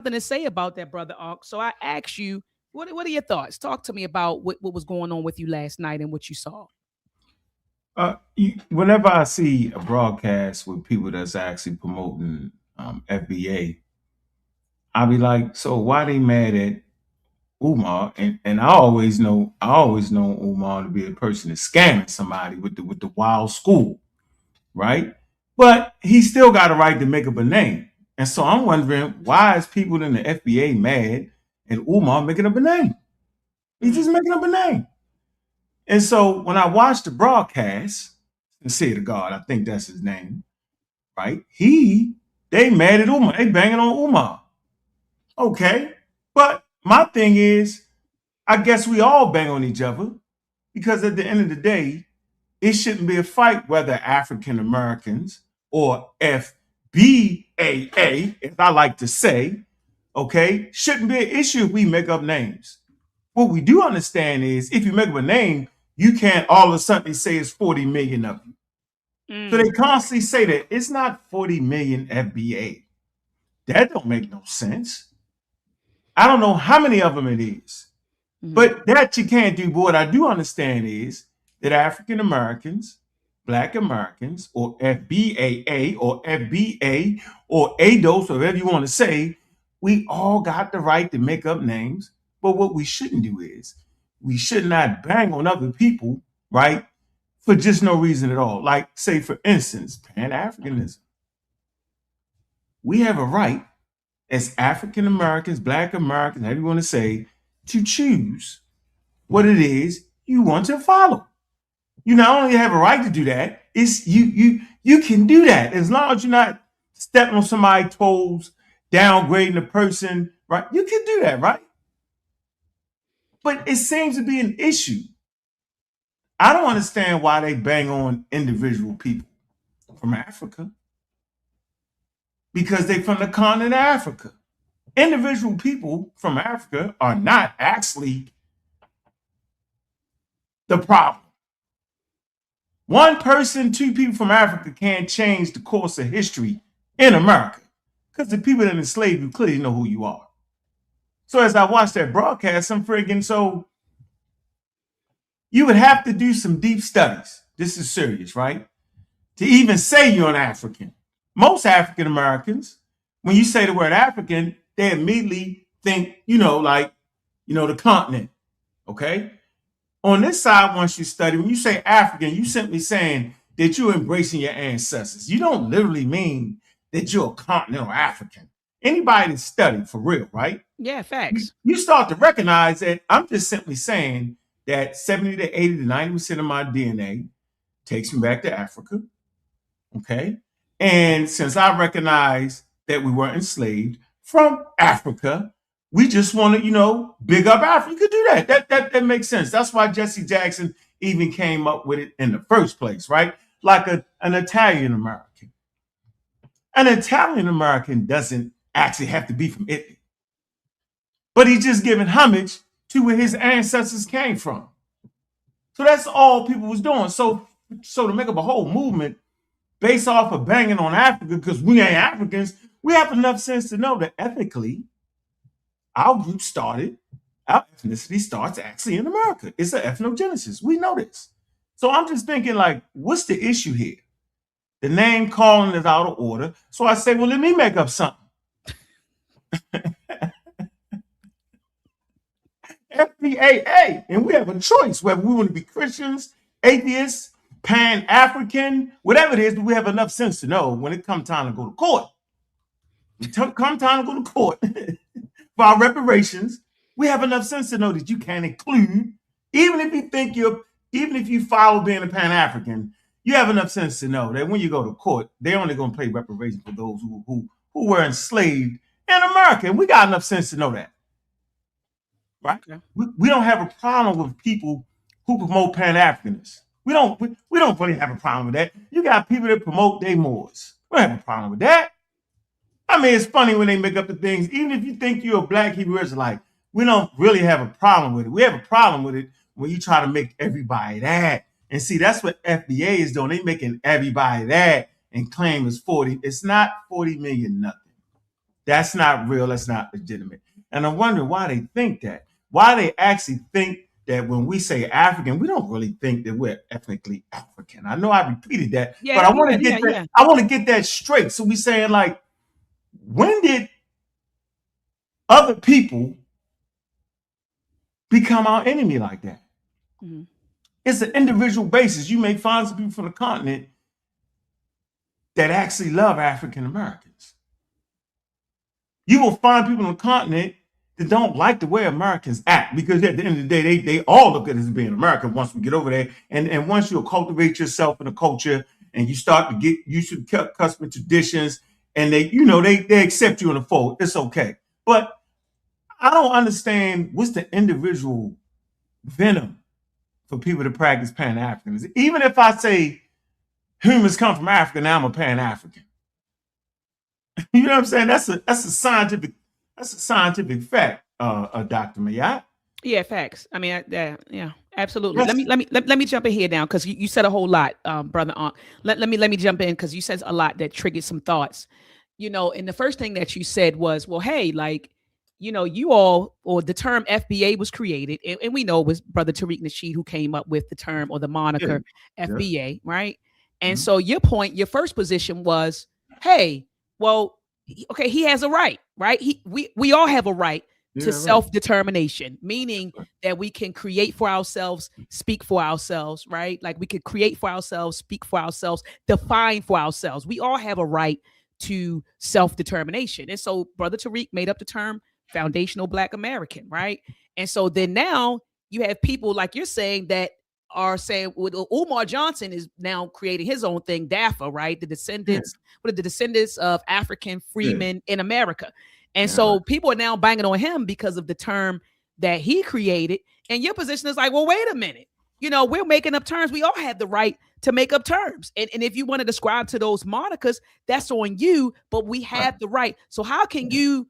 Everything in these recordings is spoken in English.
Something to say about that, brother Ankh. So I asked you, what are your thoughts? Talk to me about what was going on with you last night and what you saw. Whenever I see a broadcast with people that's actually promoting FBA, I'll be like, so why they mad at Umar? And I always know Umar to be a person that's scamming somebody with the wild school, right? But he still got a right to make up a name. And so I'm wondering, why is people in the FBA mad at Umar making up a name? He's just making up a name. And so when I watched the broadcast, sincere to God, I think that's his name, right? They mad at Umar. They banging on Umar. Okay. But my thing is, I guess we all bang on each other because at the end of the day, it shouldn't be a fight whether African Americans or FBAA, as I like to say, okay, shouldn't be an issue if we make up names. What we do understand is if you make up a name, you can't all of a sudden say it's 40 million of you. So they constantly say that it's not 40 million FBA. That don't make no sense. I don't know how many of them it is. But that you can't do. But what I do understand is that African Americans, Black Americans, or FBAA or FBA or ADOS, or whatever you want to say, we all got the right to make up names. But what we shouldn't do is we should not bang on other people, right, for just no reason at all. Like, say, for instance, Pan-Africanism. We have a right as African Americans, Black Americans, however you want to say, to choose what it is you want to follow. You not only have a right to do that, it's you can do that as long as you're not stepping on somebody's toes, downgrading the person, right? You can do that, right? But it seems to be an issue. I don't understand why they bang on individual people from Africa because they from the continent of Africa. Individual people from Africa are not actually the problem. One person, two people from Africa can't change the course of history in America because the people that enslaved you clearly know who you are. So as I watched that broadcast, I'm freaking, so you would have to do some deep studies. This is serious, right? To even say you're an African. Most African Americans, when you say the word African, they immediately think, the continent, okay? On this side, once you study, when you say African, you simply saying that you're embracing your ancestors. You don't literally mean that you're a continental African. Anybody that studied for real, right? Yeah, facts. You start to recognize that I'm just simply saying that 70 to 80 to 90% of my DNA takes me back to Africa, okay? And since I recognize that we were enslaved from Africa, we just want to, big up Africa. You could do that. That makes sense. That's why Jesse Jackson even came up with it in the first place, right? Like an Italian American. An Italian American doesn't actually have to be from Italy, but he's just giving homage to where his ancestors came from. So that's all people was doing. So to make up a whole movement based off of banging on Africa because we ain't Africans, we have enough sense to know that ethnically, our group started, our ethnicity starts actually in America. It's an ethnogenesis. We know this. So I'm just thinking, like, what's the issue here? The name calling is out of order. So I say, well, let me make up something. FBAA. And we have a choice whether we want to be Christians, atheists, Pan-African, whatever it is, but we have enough sense to know when it comes time to go to court. Come time to go to court for our reparations, we have enough sense to know that you can include, even if you follow being a Pan-African, you have enough sense to know that when you go to court, they're only going to pay reparations for those who were enslaved in America. And we got enough sense to know that. Right? Okay. We don't have a problem with people who promote Pan-Africanists. We don't really have a problem with that. You got people that promote their Moors. We don't have a problem with that. I mean, it's funny when they make up the things. Even if you think you're a Black Hebrew Israelite, we don't really have a problem with it. We have a problem with it when you try to make everybody that. And see, that's what FBA is doing. They making everybody that and claim it's 40. It's not 40 million nothing. That's not real. That's not legitimate. And I'm wondering why they think that. Why they actually think that when we say African, we don't really think that we're ethnically African. I know I repeated that, but I want to get that. I want to get that straight. So we saying like, when did other people become our enemy like that? Mm-hmm. It's an individual basis. You may find some people from the continent that actually love African Americans. You will find people on the continent that don't like the way Americans act, because at the end of the day, they all look at us as being American once we get over there. And once you cultivate yourself in a culture and you start to get used to custom and traditions, and they accept you in the fold, it's okay. But I don't understand what's the individual venom for people to practice Pan-Africanism. Even if I say humans come from Africa, now I'm a Pan-African. You know what I'm saying? That's a scientific fact, Dr. Mayat. Yeah, facts. I mean, yeah, absolutely. Let me jump in here now, because you said a whole lot, brother. Let me jump in, because you said a lot that triggered some thoughts. And the first thing that you said was, well, hey, like, you all, or the term FBA was created, and we know it was Brother Tariq Nasheed who came up with the term or the moniker FBA, right? And so your first position was, hey, well, okay, he has a right? We all have a right to self-determination, meaning that we can create for ourselves, speak for ourselves, right? Like we could create for ourselves, speak for ourselves, define for ourselves. We all have a right to self-determination. And so Brother Tariq made up the term foundational Black American, right? And so then now you have people like you're saying that are saying, well, Umar Johnson is now creating his own thing, DAFA, right? The descendants of African freemen in America. And so people are now banging on him because of the term that he created. And your position is like, well, wait a minute. We're making up terms. We all have the right to make up terms. And if you want to describe to those monikers, that's on you, but we have the right. So how can you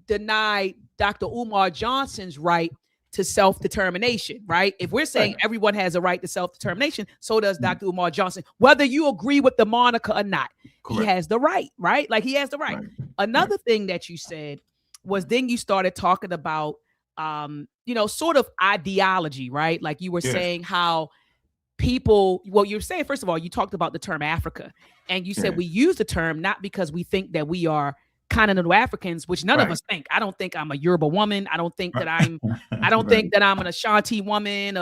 deny Dr. Umar Johnson's right to self-determination, right? If we're saying everyone has a right to self-determination, so does Dr. Umar Johnson, whether you agree with the moniker or not. Correct. He has the right? Like he has the right. Another thing that you said was, then you started talking about, sort of ideology, right? Like you were saying how people, well, you're saying, first of all, you talked about the term Africa, and you said we use the term not because we think that we are continental Africans, which none of us think. I don't think I'm a Yoruba woman. I don't think that I don't think that I'm an Ashanti woman,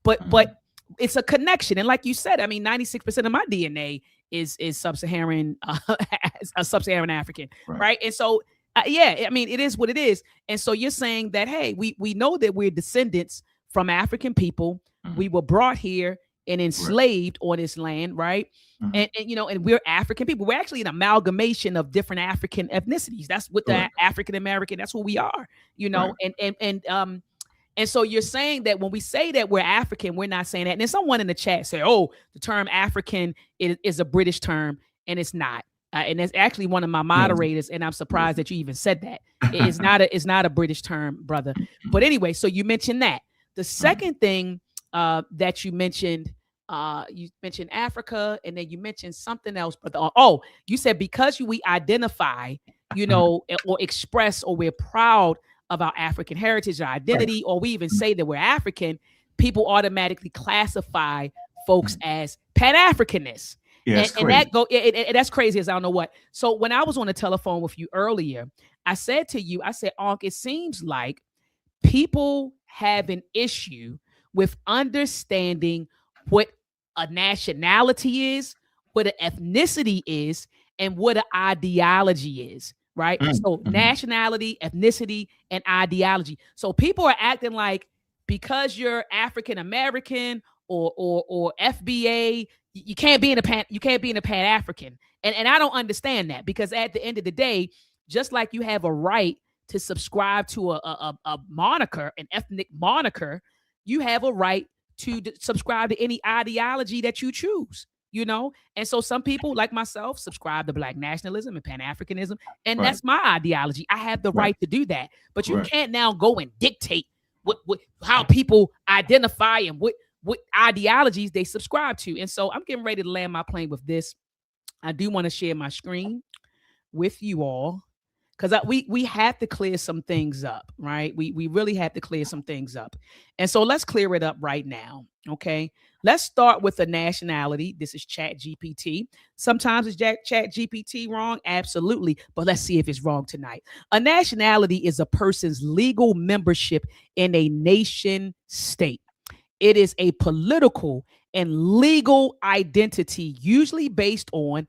but it's a connection. And like you said, I mean, 96% of my DNA is sub-Saharan, a sub-Saharan African, right? And so, I mean, it is what it is. And so you're saying that, hey, we know that we're descendants from African people. We were brought here and enslaved on this land, right? And and we're African people. We're actually an amalgamation of different African ethnicities. That's what the African American, that's who we are, and so you're saying that when we say that we're African, we're not saying that. And then someone in the chat said, oh, the term African is a British term, and it's not. And it's actually one of my moderators, and I'm surprised that you even said that. It's not a British term, brother. But anyway, so you mentioned that. The second thing that you mentioned Africa, and then you mentioned something else. But you said because we identify, or express, or we're proud of our African heritage or identity, or we even say that we're African, people automatically classify folks as Pan-Africanists. Yeah, and that's crazy as I don't know what. So when I was on the telephone with you earlier, I said to you, Ankh, it seems like people have an issue with understanding what a nationality is, what an ethnicity is, and what an ideology is, right? So nationality, ethnicity, and ideology. So people are acting like because you're African American or FBA, you can't be in a Pan-African. And I don't understand that, because at the end of the day, just like you have a right to subscribe to a moniker, an ethnic moniker, you have a right to subscribe to any ideology that you choose, And so some people like myself subscribe to Black nationalism and Pan-Africanism, and that's my ideology. I have the right to do that. But you can't now go and dictate how people identify and what ideologies they subscribe to. And so I'm getting ready to land my plane with this. I do want to share my screen with you all. because we have to clear some things up, right? We really have to clear some things up, and so let's clear it up right now. Okay, let's start with the nationality. This is Chat GPT. Sometimes is Chat GPT wrong? Absolutely, but let's see if it's wrong tonight. A nationality is a person's legal membership in a nation state. It is a political and legal identity, usually based on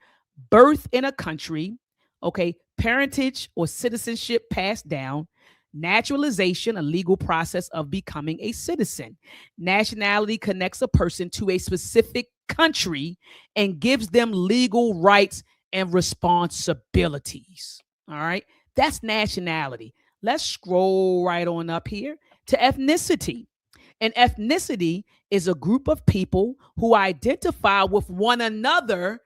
birth in a country, okay, parentage or citizenship passed down, naturalization, a legal process of becoming a citizen. Nationality connects a person to a specific country and gives them legal rights and responsibilities. All right, that's nationality. Let's scroll right on up here to ethnicity. An ethnicity is a group of people who identify with one another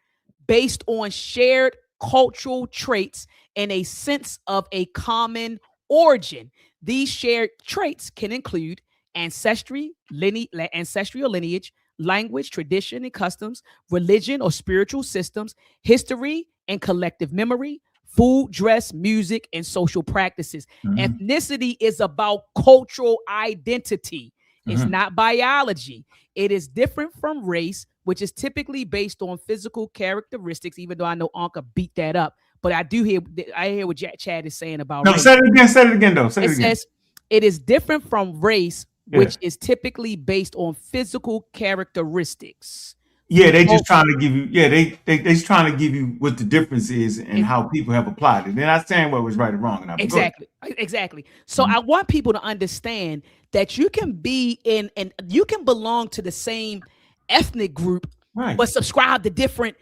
based on shared cultural traits and a sense of a common origin. These shared traits can include ancestry, ancestral lineage, language, tradition and customs, religion or spiritual systems, history and collective memory, food, dress, music, and social practices. Ethnicity is about cultural identity. It's not biology. It is different from race, which is typically based on physical characteristics, even though I know Anka beat that up. But I hear what Chad is saying about No, race. say it again, though. Say it again. Says it is different from race, which is typically based on physical characteristics. Yeah, they just trying to give you. Yeah, they just trying to give you what the difference is and how people have applied it. They're not saying what was right or wrong. Exactly. So I want people to understand that you can be in and you can belong to the same ethnic group, right, but subscribe to different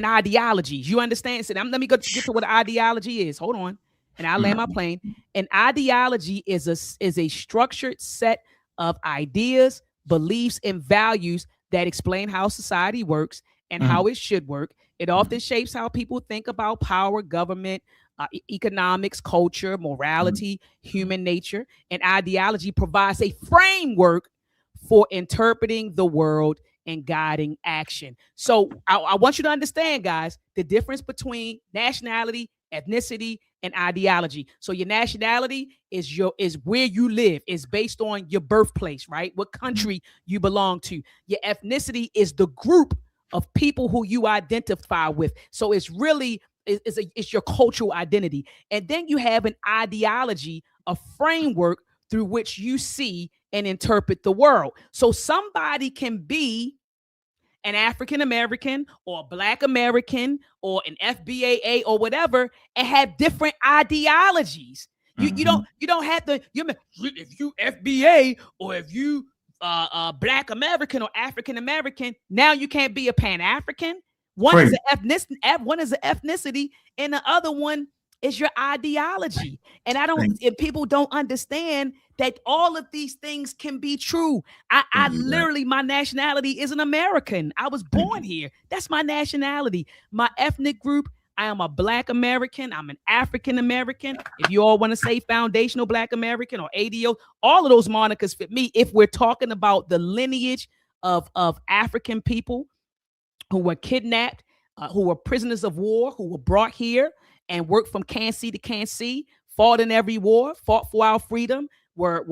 ideologies. You understand? So let me get to what ideology is. Hold on, and I'll land my plane. An ideology is a structured set of ideas, beliefs, and values that explain how society works and how it should work. It often shapes how people think about power, government, economics, culture, morality, human nature. And ideology provides a framework for interpreting the world and guiding action. So I want you to understand, guys, the difference between nationality, ethnicity, and ideology. So your nationality is where you live, is based on your birthplace, right? What country you belong to. Your ethnicity is the group of people who you identify with. So it's really it's your cultural identity. And then you have an ideology, a framework through which you see and interpret the world. So somebody can be an African American or a Black American or an FBA or whatever and have different ideologies. You don't have to. If you FBA or if you Black American or African American, now you can't be a Pan African. One is an ethnicity, and the other one is your ideology. And if people don't understand that all of these things can be true. I literally, my nationality is an American. I was born here. That's my nationality. My ethnic group, I am a Black American. I'm an African American. If you all want to say foundational Black American or ADOS, all of those monikers fit me. If we're talking about the lineage of African people who were kidnapped, who were prisoners of war, who were brought here and worked from Kansi to Kansi, fought in every war, fought for our freedom, fought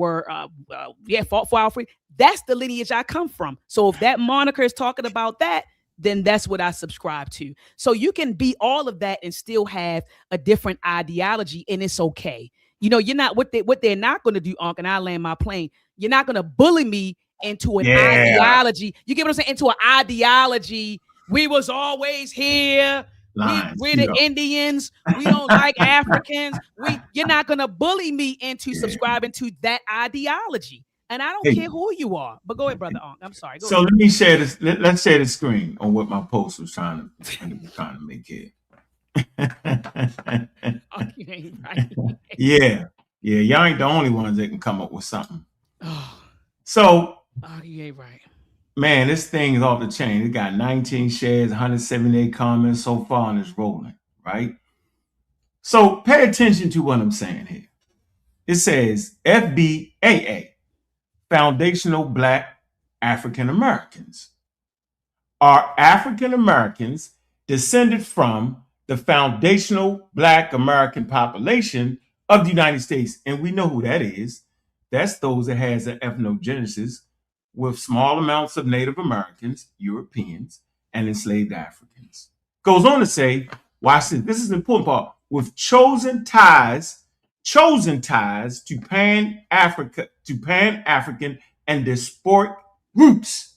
for our freedom. That's the lineage I come from. So if that moniker is talking about that, then that's what I subscribe to. So you can be all of that and still have a different ideology, and it's okay. You know, you're not what they're not going to do, Ankh, and I land my plane. You're not going to bully me into an ideology. You get what I'm saying? Into an ideology. We was always here. We're the Indians. We don't like Africans. You're not going to bully me into subscribing to that ideology. And I don't care who you are. But go ahead, brother Ankh. I'm sorry. So let me share this. Let's share the screen on what my post was trying to make here. Yeah. Y'all ain't the only ones that can come up with something. So, you ain't right. Man, this thing is off the chain. It got 19 shares, 178 comments so far, and it's rolling, right? So pay attention to what I'm saying here. It says FBAA, Foundational Black African Americans. Are African Americans descended from the foundational Black American population of the United States. And we know who that is. That's those that has an ethnogenesis with small amounts of Native Americans, Europeans, and enslaved Africans. Goes on to say, watch this is an important part, with chosen ties to Pan-African and diasporic roots.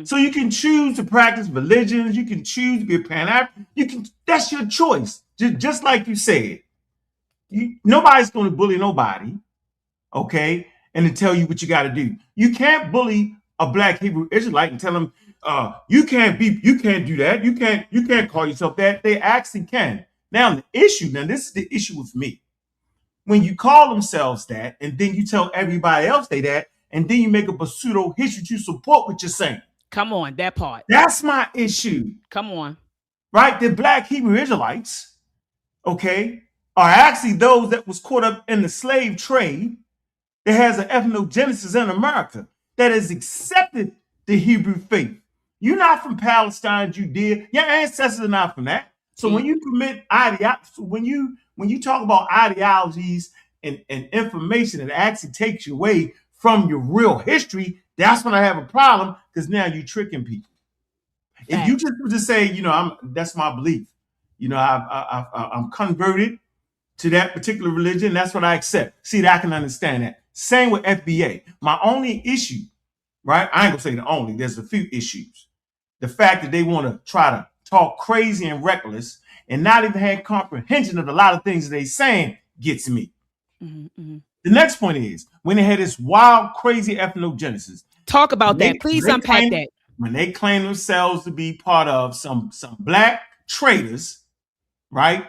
So you can choose to practice religions, you can choose to be a Pan-African, that's your choice. Just like you said. Nobody's going to bully nobody, okay, and to tell you what you got to do. You can't bully a Black Hebrew Israelite and tell them you can't do that. You can't call yourself that. They actually can. Now this is the issue with me. When you call themselves that, and then you tell everybody else they that, and then you make up a pseudo history to support what you're saying. Come on, that part. That's my issue. Come on. Right? The Black Hebrew Israelites, okay, are actually those that was caught up in the slave trade that has an ethnogenesis in America that has accepted the Hebrew faith. You're not from Palestine, Judea. Your ancestors are not from that. So when you commit when you talk about ideologies and information that actually takes you away from your real history, that's when I have a problem, because now you're tricking people. If you just say, that's my belief, I'm converted to that particular religion, that's what I accept. See, that I can understand that. Same with FBA. My only issue, right? I ain't gonna say the only, there's a few issues. The fact that they want to try to talk crazy and reckless and not even have comprehension of a lot of things that they saying gets me. The next point is, when they had this wild, crazy ethnogenesis. Talk about that. Please unpack that. When they claim themselves to be part of some Black traders, right?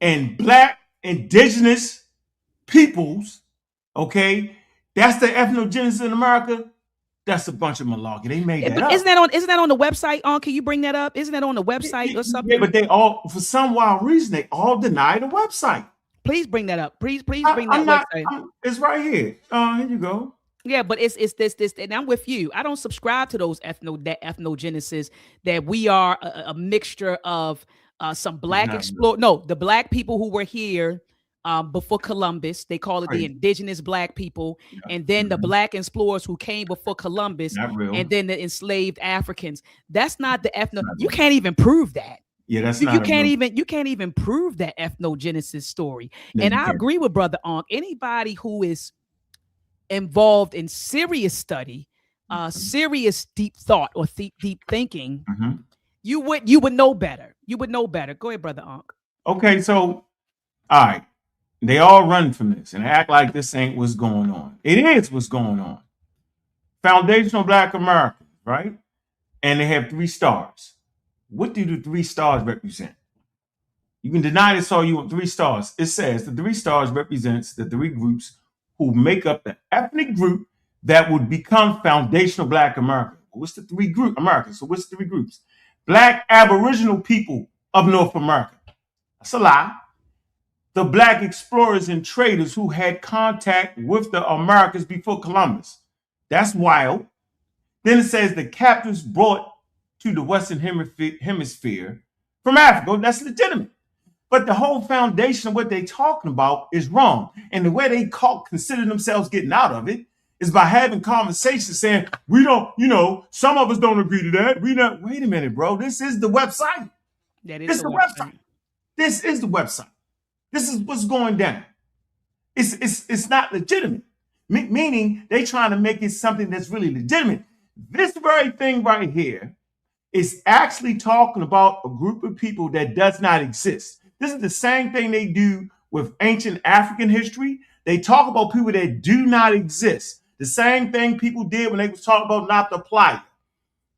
And Black indigenous peoples, okay? That's the ethnogenesis in America. That's a bunch of malarkey. They made that up. Isn't that on the website? Can you bring that up? Isn't that on the website or something? Yeah, but they all, for some wild reason, they all deny the website. Please bring that up. Please bring that website. It's right here. Here you go. Yeah, but it's this, and I'm with you. I don't subscribe to those ethnogenesis that we are a mixture of some Black the Black people who were here before Columbus. They call it the indigenous Black people, and then the Black explorers who came before Columbus, and then the enslaved Africans. That's not the You can't even prove that. Yeah, that's you can't even prove that ethnogenesis story. No, and I agree with Brother Ankh. Anybody who is involved in serious study, serious deep thought or deep thinking, you would know better. You would know better. Go ahead, Brother Ankh. Okay, so all right. They all run from this and act like this ain't what's going on. It is what's going on. Foundational Black Americans, right? And they have 3 stars. What do the 3 stars represent? You can deny this all you want. 3 stars. It says the 3 stars represents the 3 groups who make up the ethnic group that would become foundational Black America. What's the 3 group Americans? So what's the 3 groups? Black Aboriginal people of North America. That's a lie. The Black explorers and traders who had contact with the Americas before Columbus. That's wild. Then it says the captives brought to the Western Hemisphere from Africa. That's legitimate. But the whole foundation of what they're talking about is wrong. And the way they consider themselves getting out of it is by having conversations saying, we don't, some of us don't agree to that. Wait a minute, bro. This is the website. This is the website. This is the website. This is what's going down. It's not legitimate. Meaning they trying to make it something that's really legitimate. This very thing right here is actually talking about a group of people that does not exist. This is the same thing they do with ancient African history. They talk about people that do not exist. The same thing people did when they was talking about Nabta Playa.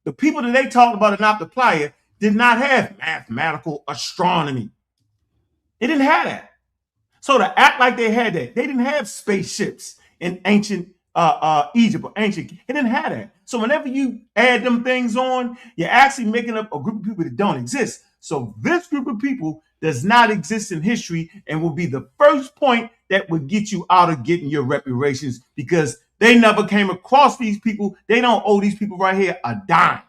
The people that they talked about in Nabta Playa did not have mathematical astronomy. They didn't have that. So to act like they had that, they didn't have spaceships in ancient Egypt or ancient. It didn't have that. So whenever you add them things on, you're actually making up a group of people that don't exist. So this group of people does not exist in history and will be the first point that would get you out of getting your reparations, because they never came across these people. They don't owe these people right here a dime.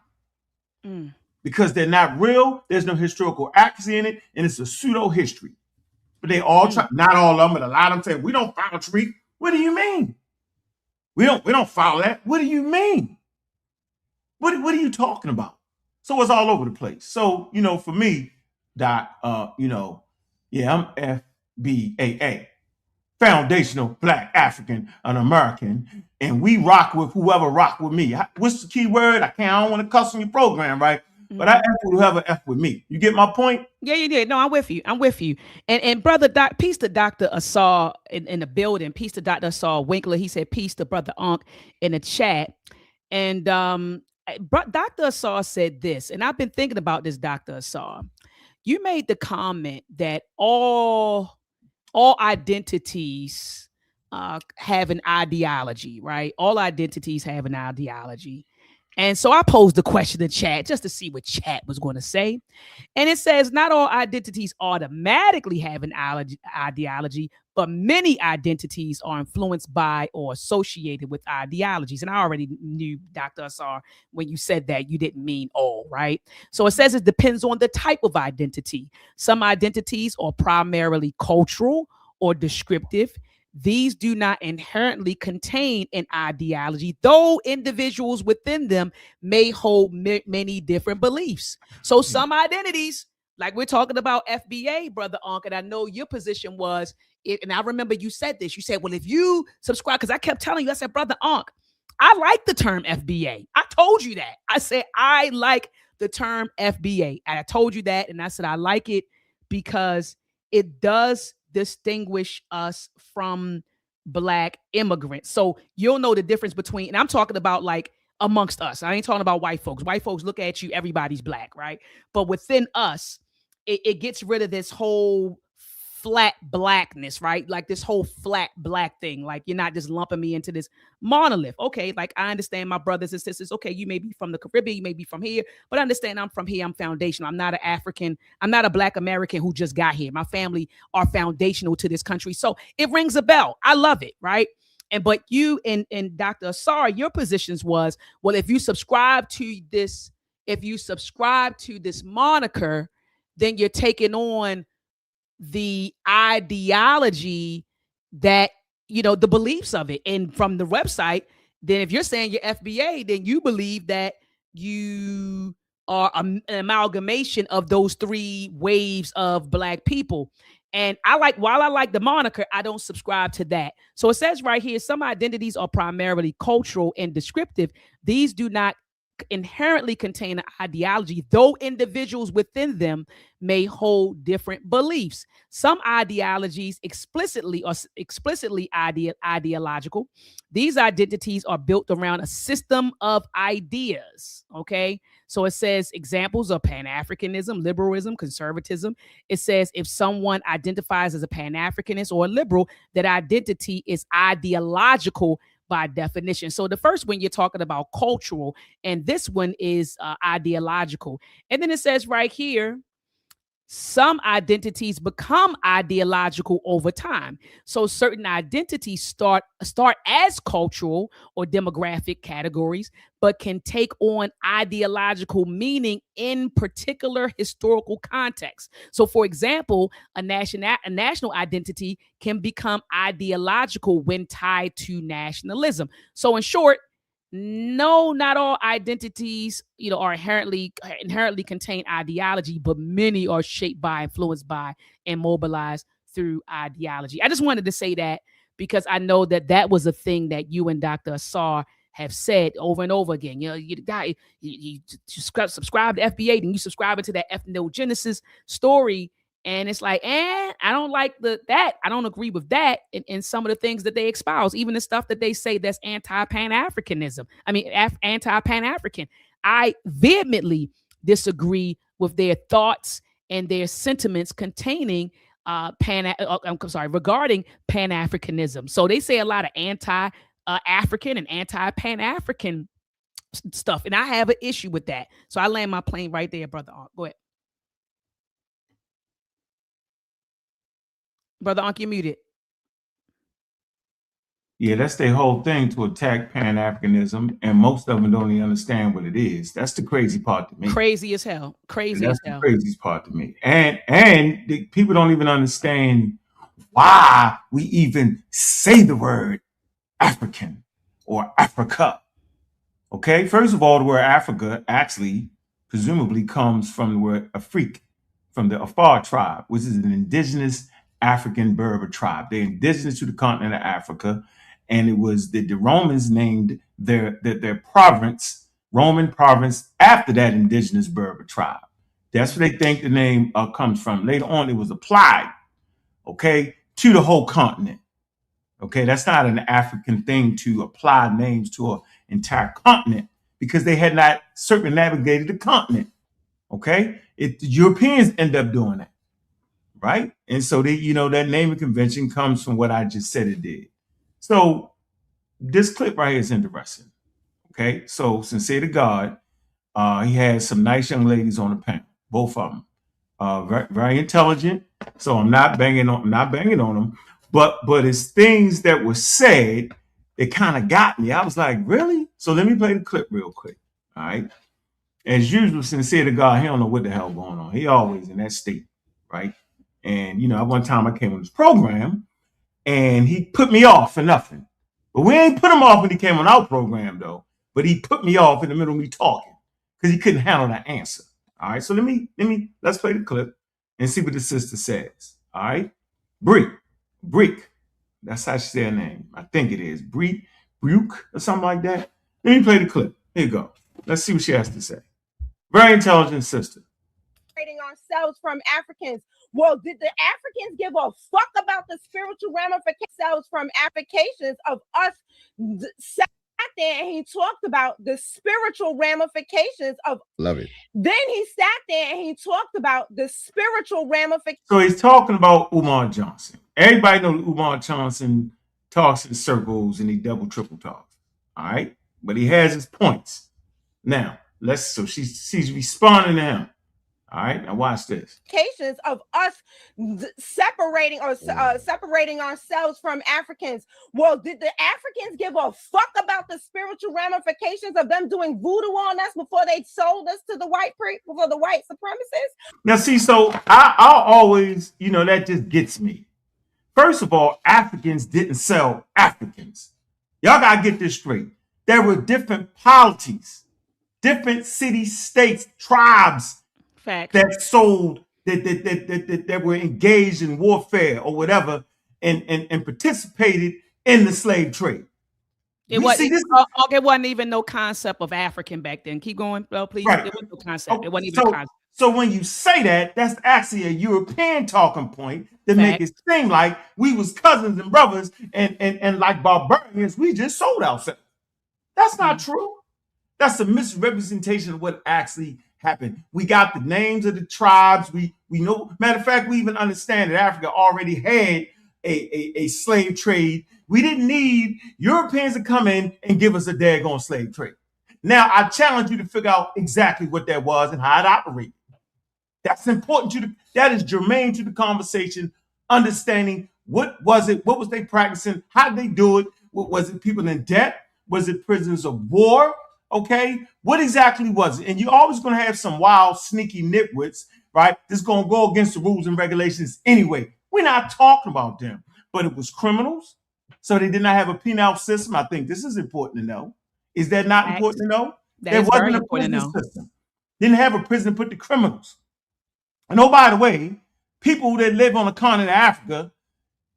because they're not real. There's no historical accuracy in it, and it's a pseudo history. But they all try, not all of them, but a lot of them say, we don't follow Tariq. What do you mean? We don't follow that. What do you mean? What are you talking about? So it's all over the place. So, for me, Doc, I'm FBAA, foundational Black African and American, and we rock with whoever rock with me. What's the key word? I don't want to cuss on your program, right? But I F with whoever F with me. You get my point? Yeah, you did. No, I'm with you. And brother Doc, peace to Dr. Asar in the building. Peace to Dr. Asar Winkler. He said peace to brother Ankh in the chat. And Dr. Asar said this, and I've been thinking about this, Dr. Asar. You made the comment that all identities have an ideology, right? All identities have an ideology. And so I posed the question in chat just to see what chat was going to say. And it says, not all identities automatically have an ideology, but many identities are influenced by or associated with ideologies. And I already knew, Dr. Asar, when you said that, you didn't mean all, right? So it says it depends on the type of identity. Some identities are primarily cultural or descriptive. These do not inherently contain an ideology, though individuals within them may hold many different beliefs. So some identities, like we're talking about FBA, brother Ankh, and I know your position was, and I remember you said this, you said, well, if you subscribe, because I kept telling you, I said, brother Ankh, I like the term FBA. I told you that. I said, I like the term FBA. And I told you that, and I said, I like it because it does distinguish us from Black immigrants. So you'll know the difference between, and I'm talking about like amongst us. I ain't talking about white folks. White folks look at you, everybody's Black, right? But within us, it gets rid of this whole flat Blackness, right? Like this whole flat Black thing. Like you're not just lumping me into this monolith. Okay, like I understand my brothers and sisters. Okay, you may be from the Caribbean, you may be from here, but I understand I'm from here. I'm foundational. I'm not an African. I'm not a Black American who just got here. My family are foundational to this country. So it rings a bell. I love it, right? But you and Dr. Asar, your positions was, well, if you subscribe to this moniker, then you're taking on the ideology that, the beliefs of it. And from the website, then if you're saying you're FBA, then you believe that you are an amalgamation of those three waves of Black people. And while I like the moniker, I don't subscribe to that. So it says right here, some identities are primarily cultural and descriptive. These do not inherently contain an ideology, though individuals within them may hold different beliefs. Some ideologies explicitly ideological. These identities are built around a system of ideas. Okay. So it says examples of Pan-Africanism, liberalism, conservatism. It says if someone identifies as a Pan-Africanist or a liberal, that identity is ideological by definition. So the first one you're talking about cultural, and this one is ideological. And then it says right here, some identities become ideological over time. So certain identities start as cultural or demographic categories, but can take on ideological meaning in particular historical context. So for example, a national identity can become ideological when tied to nationalism. So in short, no, not all identities, are inherently contain ideology, but many are shaped by, influenced by, and mobilized through ideology. I just wanted to say that because I know that was a thing that you and Dr. Asar have said over and over again. You subscribe to FBA, then you subscribe to that ethnogenesis story. And it's like, I don't like that. I don't agree with that in some of the things that they espouse, even the stuff that they say that's anti-Pan-Africanism. I mean, anti-Pan-African. I vehemently disagree with their thoughts and their sentiments containing regarding Pan-Africanism. So they say a lot of anti-African and anti-Pan-African stuff, and I have an issue with that. So I land my plane right there, brother. Go ahead. Brother Ankh, you muted. Yeah, that's their whole thing, to attack Pan-Africanism, and most of them don't even understand what it is. That's the crazy part to me. Crazy as hell. And Crazy as that's the hell. craziest part to me. And the people don't even understand why we even say the word African or Africa. Okay, first of all, the word Africa actually presumably comes from the word Afrik, from the Afar tribe, which is an indigenous African Berber tribe. They're indigenous to the continent of Africa, and it was the Romans named their province, Roman province, after that indigenous Berber tribe. That's where they think the name comes from. Later on, it was applied, okay, to the whole continent. Okay, that's not an African thing to apply names to an entire continent, because they had not circumnavigated the continent. Okay, the Europeans end up doing that, right? And so that naming convention comes from what I just said it did. So this clip right here is interesting. Okay, so sincere to God, he had some nice young ladies on the panel, both of them, very, very intelligent. So I'm not banging on them, but it's things that were said that kind of got me. I was like, really? So let me play the clip real quick. All right. As usual, sincere to God, he don't know what the hell going on. He always in that state, right? And at one time I came on this program and he put me off for nothing. But we ain't put him off when he came on our program though. But he put me off in the middle of me talking because he couldn't handle the answer. All right, so let's play the clip and see what the sister says. All right, Breek, that's how she say her name. I think it is Breek or something like that. Let me play the clip. Here you go. Let's see what she has to say. Very intelligent sister. Ourselves from Africans. Well, did the Africans give a fuck about the spiritual ramifications from applications of us? There and he talked about the spiritual ramifications of love it. Then he sat there and he talked about the spiritual ramifications. So he's talking about Umar Johnson. Everybody knows Umar Johnson talks in circles and he double triple talks. All right, but he has his points. Now she's responding to him. All right, now watch this. Cases of us separating ourselves from Africans. Well, did the Africans give a fuck about the spiritual ramifications of them doing voodoo on us before they sold us to the white supremacists? Now, see, so I'll always, that just gets me. First of all, Africans didn't sell Africans. Y'all gotta get this straight. There were different polities, different cities, states, tribes. Facts. That sold, that were engaged in warfare or whatever, and participated in the slave trade. It wasn't even no concept of African back then. Keep going, please. Right. There was no concept. It wasn't even a concept. So when you say that, that's actually a European talking point to make it seem like we was cousins and brothers and like barbarians, we just sold ourselves. That's not true. That's a misrepresentation of what actually happened. We got the names of the tribes. We know. Matter of fact, we even understand that Africa already had a slave trade. We didn't need Europeans to come in and give us a daggone slave trade. Now, I challenge you to figure out exactly what that was and how it operated. That's important that is germane to the conversation. Understanding what was it, what was they practicing, how did they do it? Was it people in debt? Was it prisoners of war? Okay, what exactly was it? And you're always going to have some wild, sneaky nitwits, right? That's going to go against the rules and regulations anyway. We're not talking about them, but it was criminals. So they did not have a penal system. I think this is important to know. Is that not important to know? There wasn't a prison system. Didn't have a prison to put the criminals. And oh, by the way, people that live on the continent of Africa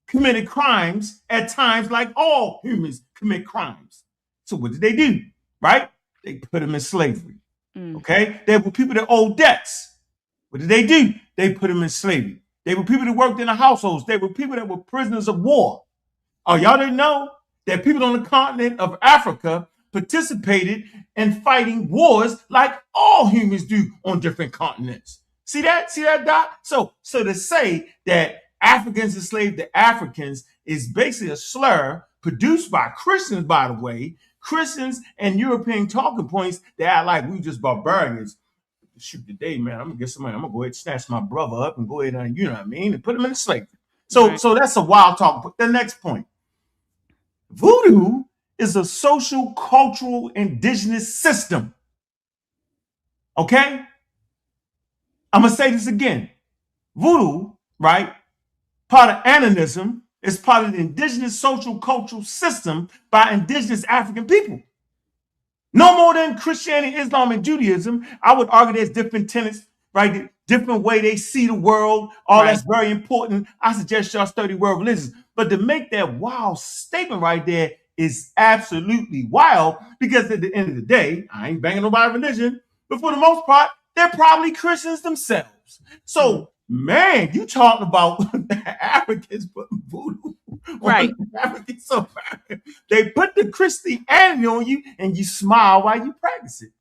committed crimes at times like all humans commit crimes. So what did they do? Right? They put them in slavery. Okay? There were people that owed debts. What did they do? They put them in slavery. They were people that worked in the households. They were people that were prisoners of war. Oh, y'all didn't know that people on the continent of Africa participated in fighting wars like all humans do on different continents. See that, Doc? So to say that Africans enslaved the Africans is basically a slur produced by Christians, by the way. Christians and European talking points that act like we just barbarians. Shoot today, man. I'm gonna get somebody. I'm gonna go ahead and snatch my brother up and go ahead and and put him in slavery. So that's a wild talk. But the next point. Voodoo is a social, cultural, indigenous system. Okay? I'm going to say this again. Voodoo, right? Part of animism is part of the indigenous social, cultural system by indigenous African people. No more than Christianity, Islam, and Judaism. I would argue there's different tenets, right? Different way they see the world. All that's very important. I suggest y'all study world religions. But to make that wild statement right there is absolutely wild, because at the end of the day, I ain't banging nobody's religion, but for the most part, they're probably Christians themselves. So, man, you talking about Africans putting voodoo on Africans. So they put the Christianity on you and you smile while you practice it.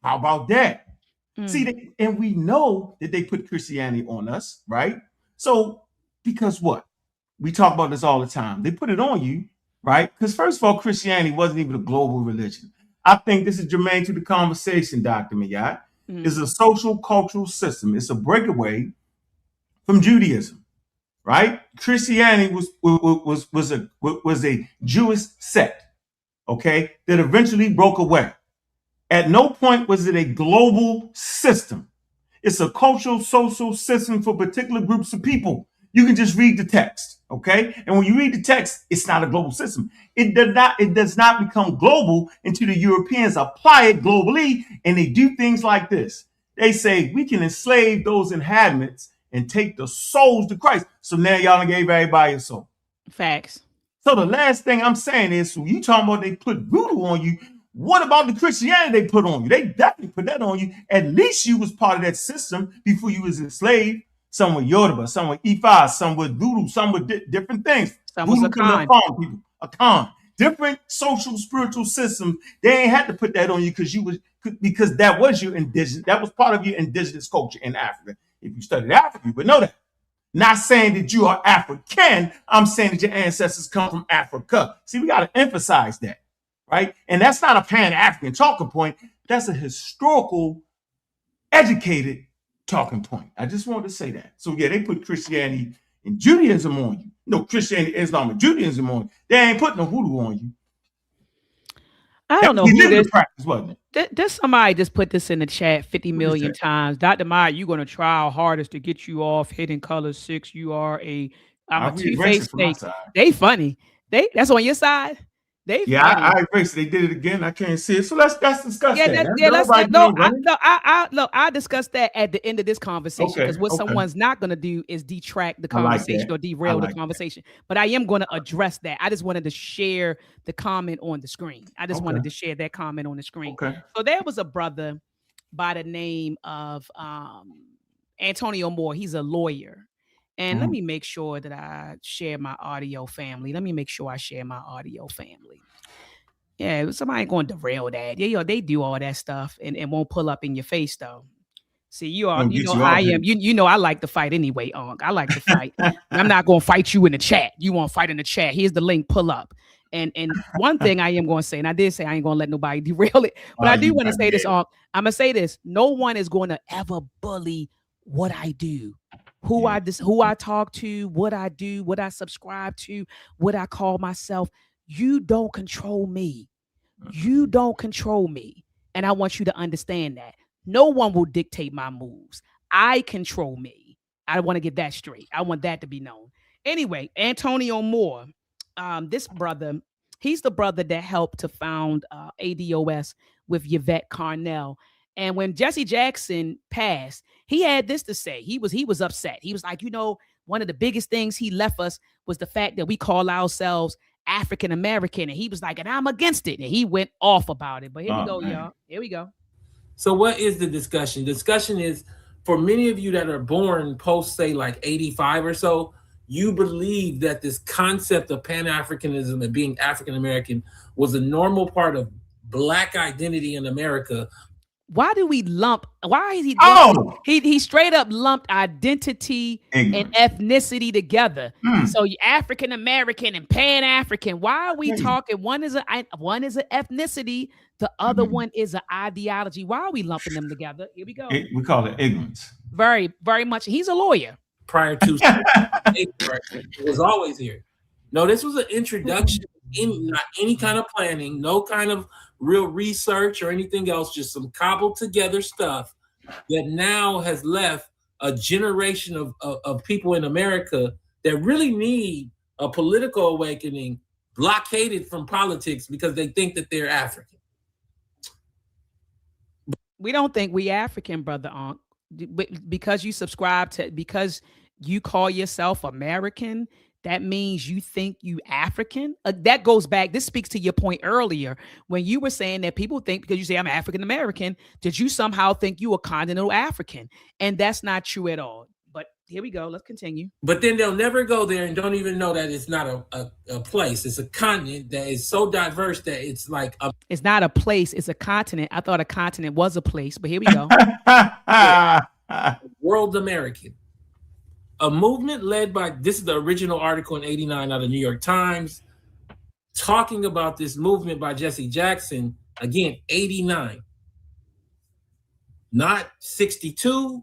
How about that? See, and we know that they put Christianity on us, right? So, because what? We talk about this all the time. They put it on you, right? Because first of all, Christianity wasn't even a global religion. I think this is germane to the conversation, Dr. Mayat. It's a social cultural system. It's a breakaway from Judaism, right? Christianity was a Jewish sect, okay, that eventually broke away. At no point was it a global system. It's a cultural, social system for particular groups of people. You can just read the text, okay? And when you read the text, it's not a global system. It does not become global until the Europeans apply it globally, and they do things like this. They say, we can enslave those inhabitants and take the souls to Christ. So now y'all done gave everybody a soul. Facts. So the last thing I'm saying is, so you talking about they put voodoo on you. What about the Christianity they put on you? They definitely put that on you. At least you was part of that system before you was enslaved. Some were Yoruba, some were Ifa, some were voodoo, some were different things. Some was a con. People, a con. Different social, spiritual systems. They ain't had to put that on you because that was your indigenous. That was part of your indigenous culture in Africa. If you studied Africa, you would know that. Not saying that you are African. I'm saying that your ancestors come from Africa. See, we got to emphasize that, right? And that's not a Pan-African talking point. That's a historical, educated talking point. I just wanted to say that. So yeah, they put Christianity and Judaism on you. No, Christianity, Islam, and Judaism on you. They ain't putting no voodoo on you. I don't know who this practice, wasn't it? There's somebody just put this in the chat 50 million times. Dr. Maya, you're going to try our hardest to get you off Hidden Color 6. I'm a two-faced snake. They funny. That's on your side. I erased it. They did it again. I can't see it. So let's discuss that. I'll discuss that at the end of this conversation, because what someone's not going to do is detract the conversation or derail the conversation. But I am going to address that. I just wanted to share the comment on the screen. Wanted to share that comment on the screen. So there was a brother by the name of Antonio Moore. He's a lawyer. And let me make sure that I share my audio, family. Yeah, somebody ain't going to derail that. Yeah, they do all that stuff and won't pull up in your face, though. See, I am. You know, I like to fight anyway, Ankh. I like to fight. I'm not going to fight you in the chat. You want to fight in the chat. Here's the link. Pull up. And one thing I am going to say, and I did say I ain't going to let nobody derail it, but I do want to say this, Ankh. I'm going to say this. No one is going to ever bully what I do. Who I talk to, what I do, what I subscribe to, what I call myself. You don't control me. You don't control me. And I want you to understand that. No one will dictate my moves. I control me. I want to get that straight. I want that to be known. Anyway, Antonio Moore, this brother, he's the brother that helped to found ADOS with Yvette Carnell. And when Jesse Jackson passed, he had this to say. He was upset. He was like, one of the biggest things he left us was the fact that we call ourselves African American. And he was like, and I'm against it. And he went off about it. But here we go, y'all. Here we go. So what is the discussion? The discussion is, for many of you that are born post, say, like 85 or so, you believe that this concept of Pan-Africanism and being African American was a normal part of Black identity in America. Why do we lump? Why is he? He straight up lumped identity and ethnicity together. So you African American and Pan African. Why are we talking? One is an ethnicity. The other one is an ideology. Why are we lumping them together? Here we go. We call it ignorance. Very, very much. He's a lawyer. Prior to it was always here. No, this was an introduction in not any kind of planning, no kind of real research or anything else, just some cobbled together stuff that now has left a generation of people in America that really need a political awakening, blockaded from politics because they think that they're African. We don't think we African, Brother Ankh. Because you subscribe to, because you call yourself American, that means you think you African. That goes back. This speaks to your point earlier when you were saying that people think because you say I'm African American, did you somehow think you a continental African? And that's not true at all. But here we go. Let's continue. But then they'll never go there and don't even know that it's not a place. It's a continent that is so diverse that it's like it's not a place. It's a continent. I thought a continent was a place, but here we go. World American. A movement led by, this is the original article in 89 out of New York Times, talking about this movement by Jesse Jackson, again, 89. Not 62,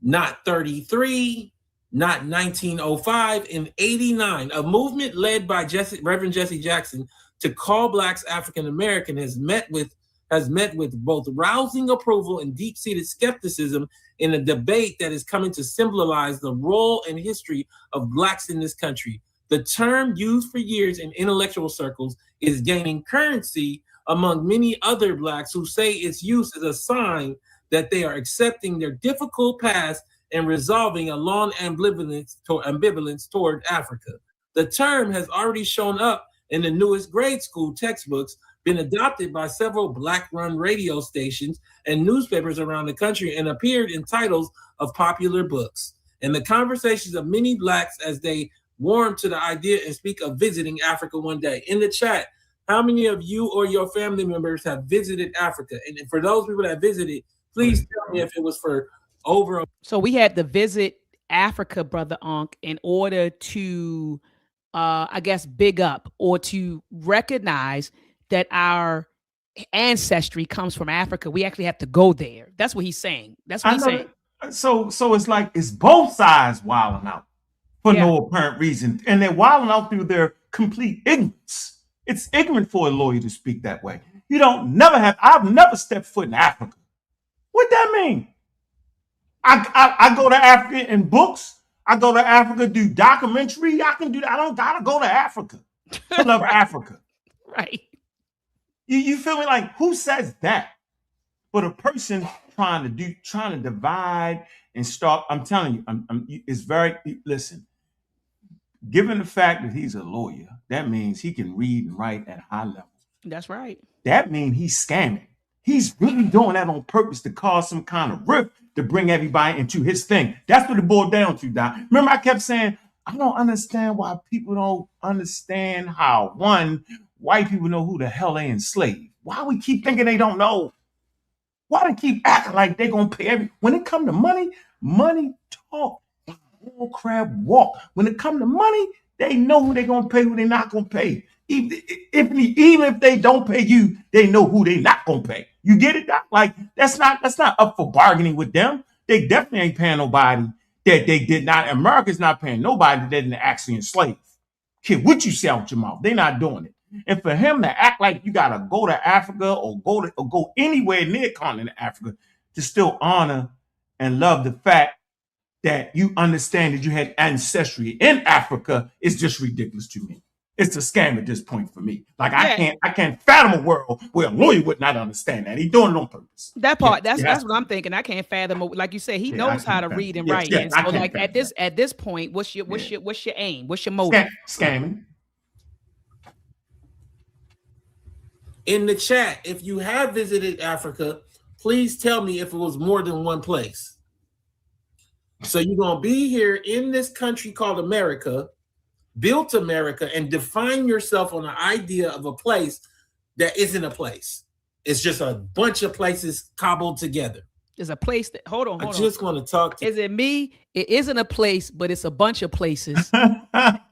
not 33, not 1905, in 89. A movement led by Reverend Jesse Jackson to call Blacks African American has met with both rousing approval and deep-seated skepticism in a debate that is coming to symbolize the role and history of Blacks in this country. The term used for years in intellectual circles is gaining currency among many other Blacks who say its use is a sign that they are accepting their difficult past and resolving a long ambivalence toward Africa. The term has already shown up in the newest grade school textbooks, been adopted by several Black-run radio stations and newspapers around the country, and appeared in titles of popular books. And the conversations of many Blacks as they warm to the idea and speak of visiting Africa one day. In the chat, how many of you or your family members have visited Africa? And for those people that visited, please tell me if it was for over. So we had to visit Africa, Brother Ankh, in order to, I guess, big up or to recognize that our ancestry comes from Africa. We actually have to go there. That's what he's saying. That's what he's saying. So it's like it's both sides wilding out for no apparent reason. And they're wilding out through their complete ignorance. It's ignorant for a lawyer to speak that way. I've never stepped foot in Africa. What that mean? I go to Africa in books. I go to Africa, do documentary. I can do that. I don't gotta go to Africa to love Africa. Right. You feel me? Like, who says that? But a person trying to divide and start. I'm telling you, it's very, listen, given the fact that he's a lawyer, that means he can read and write at high levels. That's right. That means he's scamming. He's really doing that on purpose to cause some kind of rift to bring everybody into his thing. That's what it boiled down to, Doc. Remember, I kept saying, I don't understand why people don't understand how, one, white people know who the hell they enslaved. Why we keep thinking they don't know? Why they keep acting like they're going to pay when it come to money, money talk, bull crab walk. When it come to money, they know who they're going to pay, who they're not going to pay. Even if they don't pay you, they know who they're not going to pay. You get it, Doc? Like, that's not up for bargaining with them. They definitely ain't paying nobody that they did not. America's not paying nobody that didn't actually enslave. Kid, what you say out your mouth? They're not doing it. And for him to act like you got to go to Africa or go anywhere near continent Africa to still honor and love the fact that you understand that you had ancestry in Africa is just ridiculous to me. It's a scam at this point for me. Like, I can't fathom a world where a lawyer would not understand that. He's doing it on purpose. That part, that's what I'm thinking. I can't fathom. Like you said, he knows how to read and write. And so, like at this point, what's your aim? What's your motive? Scamming. In the chat, if you have visited Africa, please tell me if it was more than one place. So you're going to be here in this country called America, built America, and define yourself on the idea of a place that isn't a place. It's just a bunch of places cobbled together. There's a place that, hold on. I just want to talk to. Is it me? It isn't a place, but it's a bunch of places.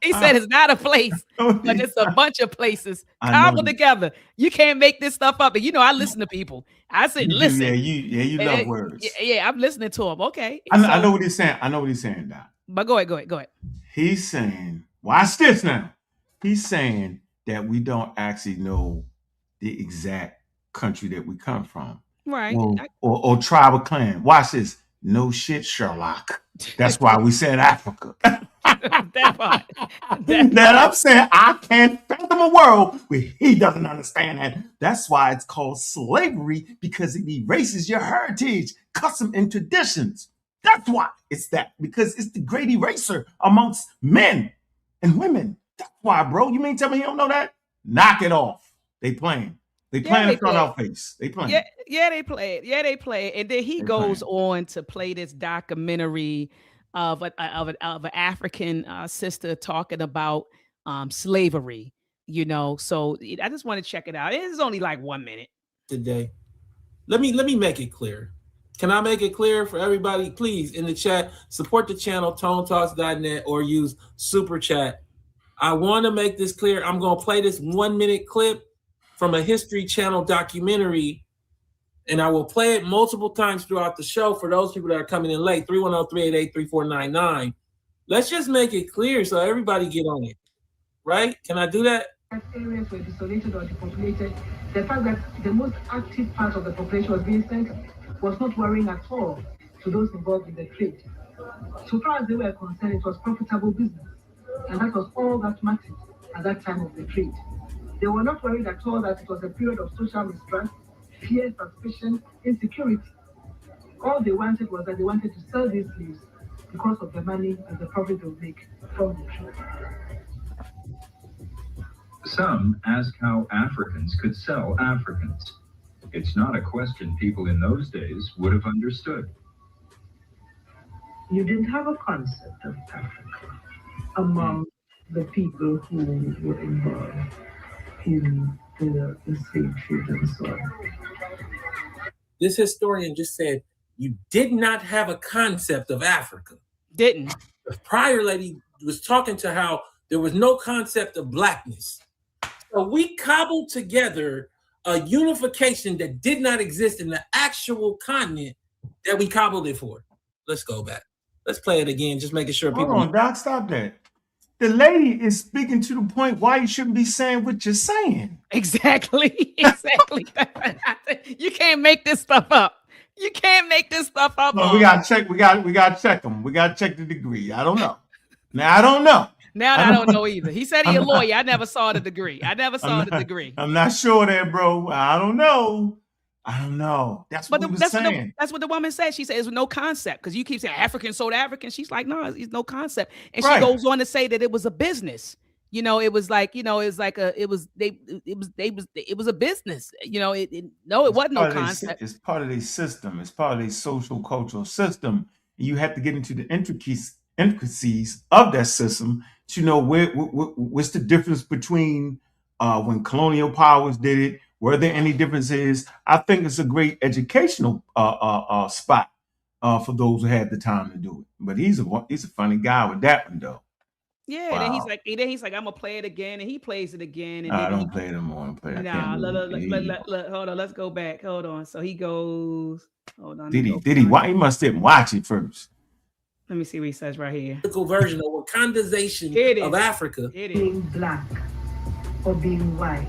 He said it's not a place, but it's a bunch of places cobbled together. You can't make this stuff up. And I listen to people. I said, listen. You love words. Yeah, I'm listening to him. Okay. I know what he's saying. Doc. But go ahead. He's saying, watch this now. He's saying that we don't actually know the exact country that we come from. Right. Or tribe or clan. Watch this. No shit, Sherlock. That's why we said Africa. That part. That I'm saying I can't fathom a world where he doesn't understand that. That's why it's called slavery, because it erases your heritage, custom, and traditions. That's why it's that, because it's the great eraser amongst men and women. That's why, bro. You mean tell me you don't know that? Knock it off. They playing. They playing in front of our face. They playing. Yeah, they play it. Yeah, they play it. And then he goes on to play this documentary of an African sister talking about slavery. You know, so I just want to check it out. It's only like 1 minute today. Let me make it clear. Can I make it clear for everybody? Please, in the chat, support the channel, tonetalks.net, or use Super Chat. I want to make this clear. I'm going to play this 1 minute clip from a History Channel documentary, and I will play it multiple times throughout the show for those people that are coming in late. 310-388-3499. Let's just make it clear so everybody get on it. Right? Can I do that? Areas were desolated or depopulated. The fact that the most active part of the population was being sent was not worrying at all to those involved in the trade. So far as they were concerned, it was profitable business. And that was all that mattered at that time of the trade. They were not worried at all that it was a period of social mistrust, fear, suspicion, insecurity. All they wanted was that they wanted to sell these slaves because of the money and the profit they would make from the trade. Some ask how Africans could sell Africans. It's not a question people in those days would have understood. You didn't have a concept of Africa among the people who were involved in the slave trade and so on. This historian just said, you did not have a concept of Africa. Didn't. The prior lady was talking to how there was no concept of blackness. So we cobbled together a unification that did not exist in the actual continent that we cobbled it for. Let's go back. Let's play it again, just making sure people... Hold on, Doc, stop that. The lady is speaking to the point why you shouldn't be saying what you're saying. Exactly. Exactly. You can't make this stuff up. You can't make this stuff up. No, we gotta check. We gotta check them. We gotta check the degree. I don't know. Now I don't know. Now I don't know either. He said he's a lawyer. I never saw the degree. I'm not sure there, bro. I don't know. That's what he was saying. That's what the woman said. She said it's no concept, because you keep saying African sold African. She's like, no, it's no concept. And she goes on to say that it was a business. You know, it was a business. You know, it wasn't no concept. It's part of their system. It's part of their social cultural system. You have to get into the intricacies of that system to know what's the difference between when colonial powers did it. Were there any differences? I think it's a great educational spot for those who had the time to do it. But he's a funny guy with that one, though. Yeah, wow. Then he's like, I'm gonna play it again, and he plays it again. And I don't play it anymore. Nah, look, hold on, let's go back. Hold on. So he goes. Hold on. Did he? Why he must didn't watch it first? Let me see what he says right here. Version of Wakandization of Africa. Being black or being white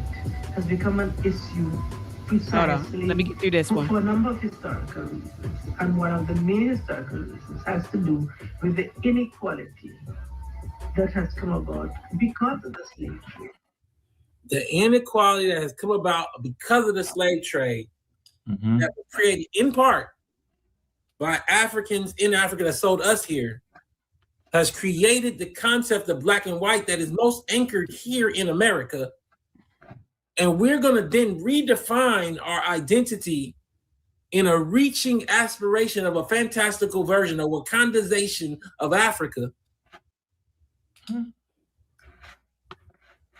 has become an issue precisely. Hold on. Let me get through this one. For a number of historical reasons. And one of the main historical reasons has to do with the inequality that has come about because of the slave trade. The inequality that has come about because of the slave trade that was created in part by Africans in Africa that sold us here has created the concept of black and white that is most anchored here in America. And we're going to then redefine our identity in a reaching aspiration of a fantastical version of Wakandization of Africa.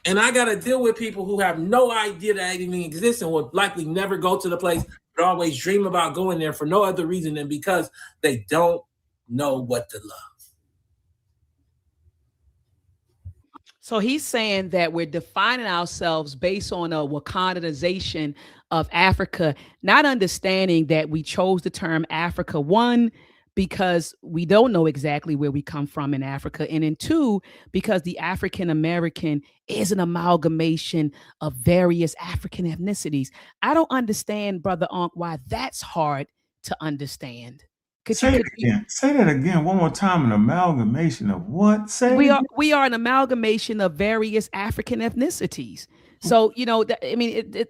And I got to deal with people who have no idea that anything exists and will likely never go to the place, but always dream about going there for no other reason than because they don't know what to love. So he's saying that we're defining ourselves based on a Wakandization of Africa, not understanding that we chose the term Africa, one, because we don't know exactly where we come from in Africa. And then two, because the African American is an amalgamation of various African ethnicities. I don't understand, Brother Ankh, why that's hard to understand. Say that again one more time. An amalgamation of what? We are an amalgamation of various African ethnicities. So,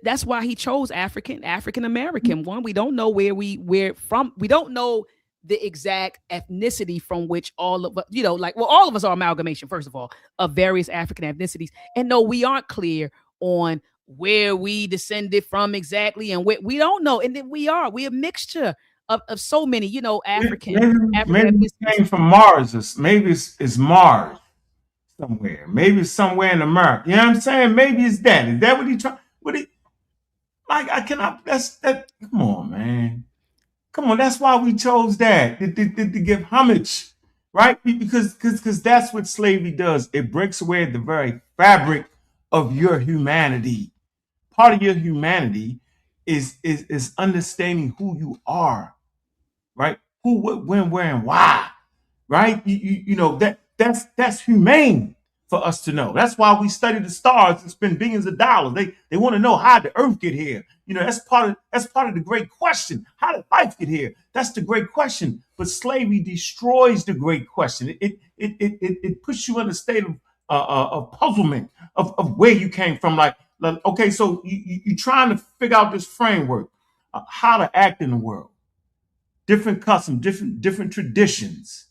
that's why he chose African American. One, we don't know we're from. We don't know the exact ethnicity from which all of us, all of us are amalgamation, first of all, of various African ethnicities. And no, we aren't clear on where we descended from exactly, and we don't know. And then we're a mixture of so many, African. Maybe we came from Mars, or maybe it's Mars somewhere. Maybe it's somewhere in America. You know what I'm saying? Maybe it's that. Is that what he tried? Come on, man. Come on, that's why we chose that to give homage, right? Because that's what slavery does. It breaks away the very fabric of your humanity. Part of your humanity is understanding who you are, right? Who, what, when, where, and why, right? That's humane for us to know. That's why we study the stars and spend billions of dollars. They want to know how did Earth get here. That's part of the great question. How did life get here? That's the great question. But slavery destroys the great question. It puts you in a state of puzzlement of where you came from. Like okay, so you're trying to figure out this framework, how to act in the world, different customs, different traditions.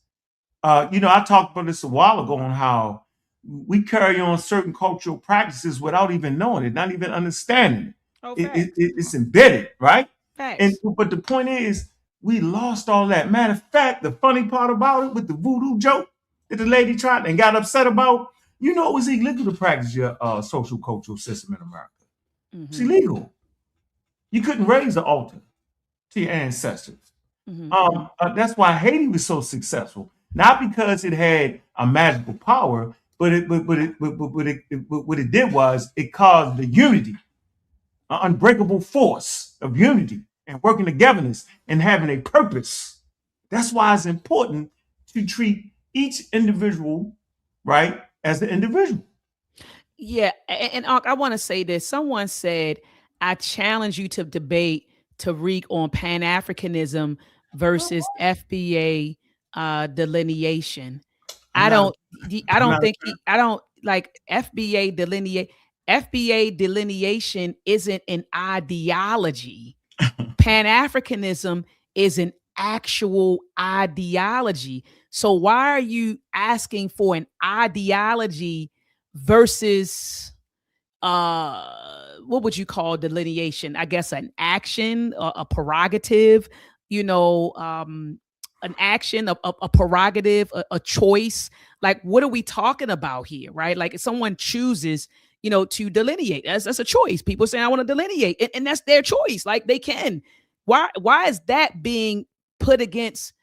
I talked about this a while ago on how we carry on certain cultural practices without even knowing it, not even understanding it. It's embedded, right? But the point is, we lost all that. Matter of fact, the funny part about it with the voodoo joke that the lady tried and got upset about, it was illegal to practice your social cultural system in America. Mm-hmm. It's illegal. You couldn't raise an altar to your ancestors. Mm-hmm. That's why Haiti was so successful, not because it had a magical power, but what it did was it caused the unity. An unbreakable force of unity and working togetherness and having a purpose. That's why it's important to treat each individual, right, as an individual. Yeah, and I want to say this. Someone said, I challenge you to debate Tariq on Pan-Africanism versus FBA delineation. I don't like FBA delineate. FBA delineation isn't an ideology. Pan-Africanism is an actual ideology. So why are you asking for an ideology versus what would you call delineation? I guess an action, a prerogative, an action, a prerogative, a choice. Like, what are we talking about here, right? Like, if someone chooses to delineate, that's a choice. People say, I want to delineate, and that's their choice. Like, they can. Why is that being put against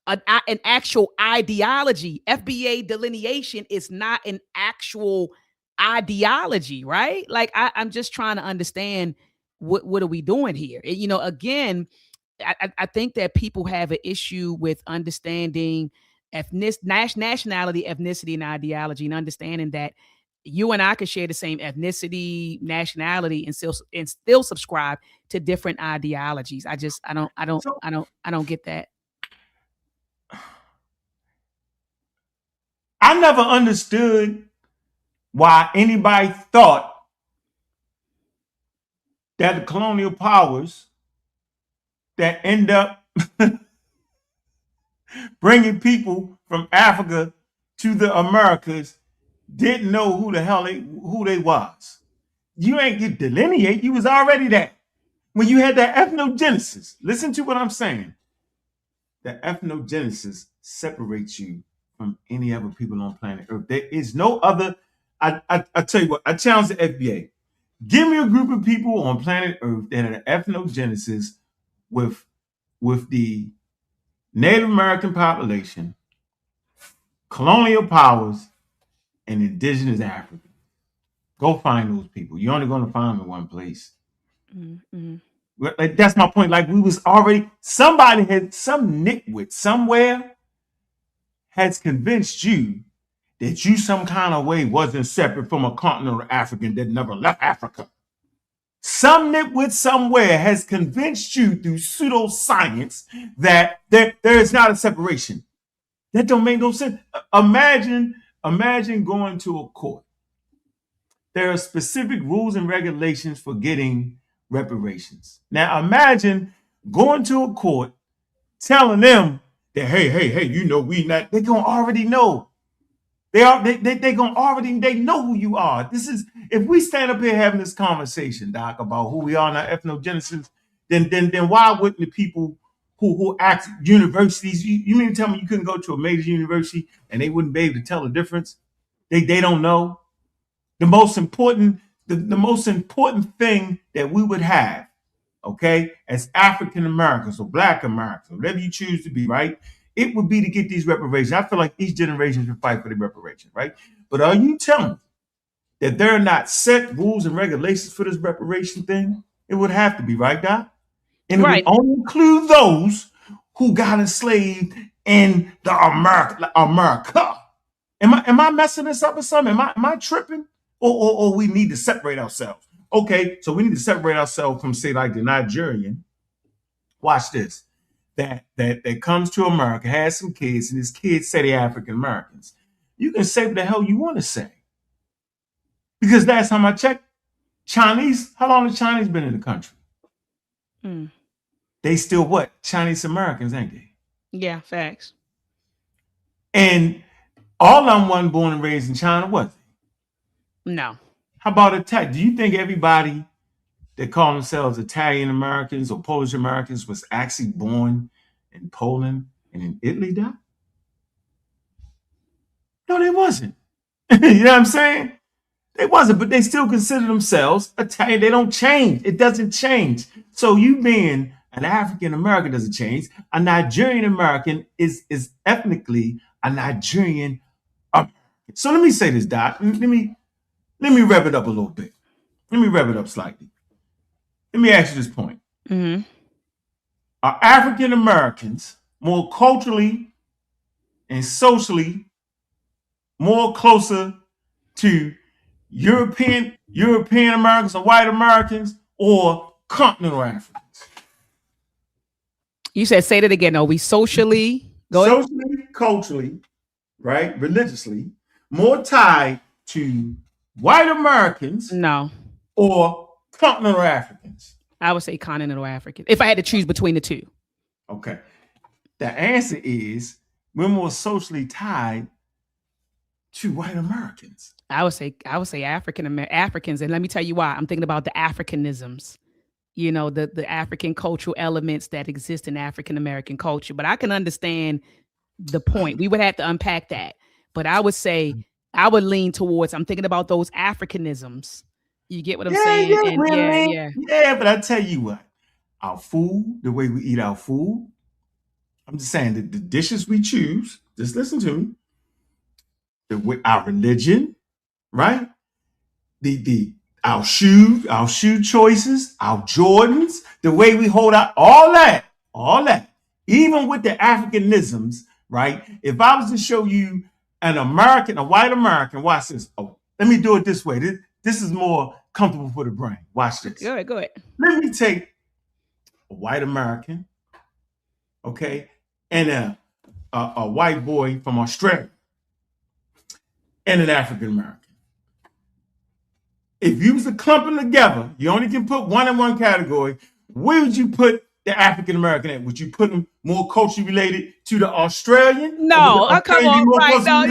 an actual ideology? FBA delineation is not an actual ideology, right? Like, I'm just trying to understand what are we doing here? Again, I think that people have an issue with understanding nationality, ethnicity, and ideology, and understanding that you and I could share the same ethnicity, nationality, and still subscribe to different ideologies. I don't get that. I never understood why anybody thought that the colonial powers that end up bringing people from Africa to the Americas didn't know who the hell who they was. You ain't get delineate. You was already there. When you had that ethnogenesis, listen to what I'm saying. The ethnogenesis separates you from any other people on planet Earth. There is no other. I tell you what, I challenge the FBA. Give me a group of people on planet Earth that are ethnogenesis with the Native American population, colonial powers, and indigenous Africa. Go find those people. You're only going to find them in one place. Mm-hmm. Like, that's my point. Like, we was already, somebody had, some nitwit somewhere has convinced you that you some kind of way wasn't separate from a continental African that never left Africa. Some nitwit somewhere has convinced you through pseudoscience that there is not a separation. That don't make no sense. Imagine going to a court. There are specific rules and regulations for getting reparations. Now imagine going to a court telling them that, hey, you know, we not, they gonna already know. They gonna already, they know who you are. This is, if we stand up here having this conversation, Doc, about who we are in our ethnogenesis, then why wouldn't the people who act universities, you mean to tell me you couldn't go to a major university and they wouldn't be able to tell the difference? They don't know. The most important thing that we would have, okay, as African Americans or Black Americans, whatever you choose to be, right? It would be to get these reparations. I feel like each generation should fight for the reparations, right? But are you telling me that there are not set rules and regulations for this reparation thing? It would have to be, right, Doc? And it would only include those who got enslaved in the America. Am I messing this up or something? Am I tripping? Or we need to separate ourselves. Okay, so we need to separate ourselves from, say, like the Nigerian. Watch this. That comes to America, has some kids, and his kids say they're African Americans. You can say what the hell you want to say. Because last time I checked, Chinese, how long has Chinese been in the country? They still what? Chinese Americans, ain't they? Yeah, facts. And all of them wasn't born and raised in China, was they? No. How about Italian? Do you think everybody that call themselves Italian Americans or Polish Americans was actually born in Poland and in Italy, Doc? No, they wasn't. You know what I'm saying? They wasn't, but they still consider themselves Italian. They don't change. It doesn't change. So you being an African American doesn't change. A Nigerian American is ethnically a Nigerian American. So let me say this, Doc. Let me rev it up a little bit. Let me rev it up slightly. Let me ask you this point. Mm-hmm. Are African Americans more culturally and socially more closer to European Americans or white Americans or continental Africans? You said, say that again. Are we socially, culturally, right, religiously, more tied to white Americans? No. Or continental Africans? I would say continental African, if I had to choose between the two. Okay. The answer is we're more socially tied to white Americans. I would say Africans, and let me tell you why. I'm thinking about the Africanisms, you know, the African cultural elements that exist in African American culture. But I can understand the point. We would have to unpack that. But I would say I would lean towards, I'm thinking about those Africanisms. You get what I'm saying? Yeah, but I tell you what, our food, the way we eat our food, I'm just saying that the dishes we choose, just listen to me, the way our religion, right? Our shoe choices, our Jordans, the way we hold out, all that, even with the Africanisms, right? If I was to show you an American, a white American, watch this. Oh, let me do it this way. This is more comfortable for the brain. Watch this. Go ahead. Let me take a white American, okay, and a white boy from Australia, and an African American. If you was to clump them together, you only can put one in one category. Where would you put the African American at? Would you put them more culturally related to the Australian? No, come on, right? No,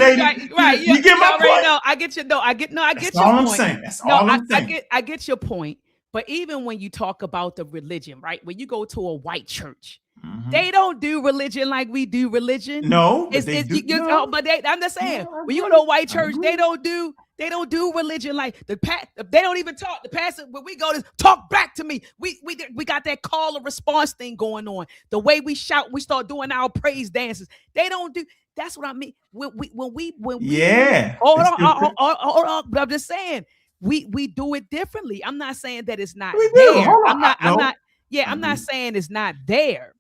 right. You get my point. No, I get you. No, I get your point. That's all I'm saying. That's all I'm saying. I get your point. But even when you talk about the religion, right? When you go to a white church, they don't do religion like we do religion. No, but I'm just saying, when you go to a white church, they don't do religion like they don't even talk. The pastor, when we go to talk back to me, we got that call and response thing going on. The way we shout, we start doing our praise dances. They don't do. That's what I mean. When we hold on. But I'm just saying we do it differently. I'm not saying that it's not there. I'm not. Yeah, I'm not saying it's not there,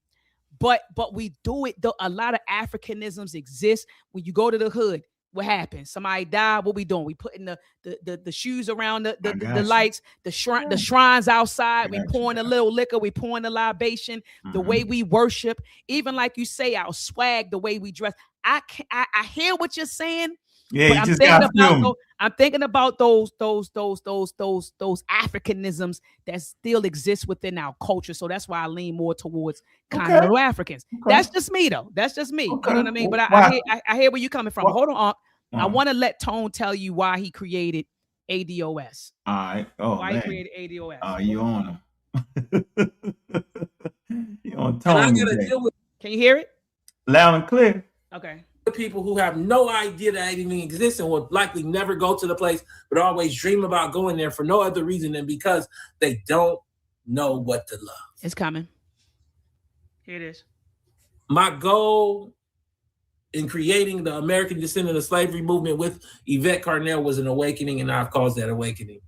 but we do it. Though a lot of Africanisms exist. When you go to the hood, what happens? Somebody died. What we doing? We putting the shoes around the lights, the shrines outside. We pouring a little liquor. We pouring the libation. The way we worship, even like you say, our swag, the way we dress. I hear what you're saying. Yeah, but I'm thinking about those Africanisms that still exist within our culture. So that's why I lean more towards continental Africans. That's just me, though. That's just me. You know what I mean? But I hear where you're coming from. Hold on. I want to let Tone tell you why he created ADOS. All right. Why he created ADOS. Oh, you on him. You on Tone. Can you hear it? Loud and clear. Okay. People who have no idea that anything exists and will likely never go to the place, but always dream about going there for no other reason than because they don't know what to love. It's coming. Here it is. My goal in creating the American Descendant of Slavery movement with Yvette Carnell was an awakening, and I've caused that awakening.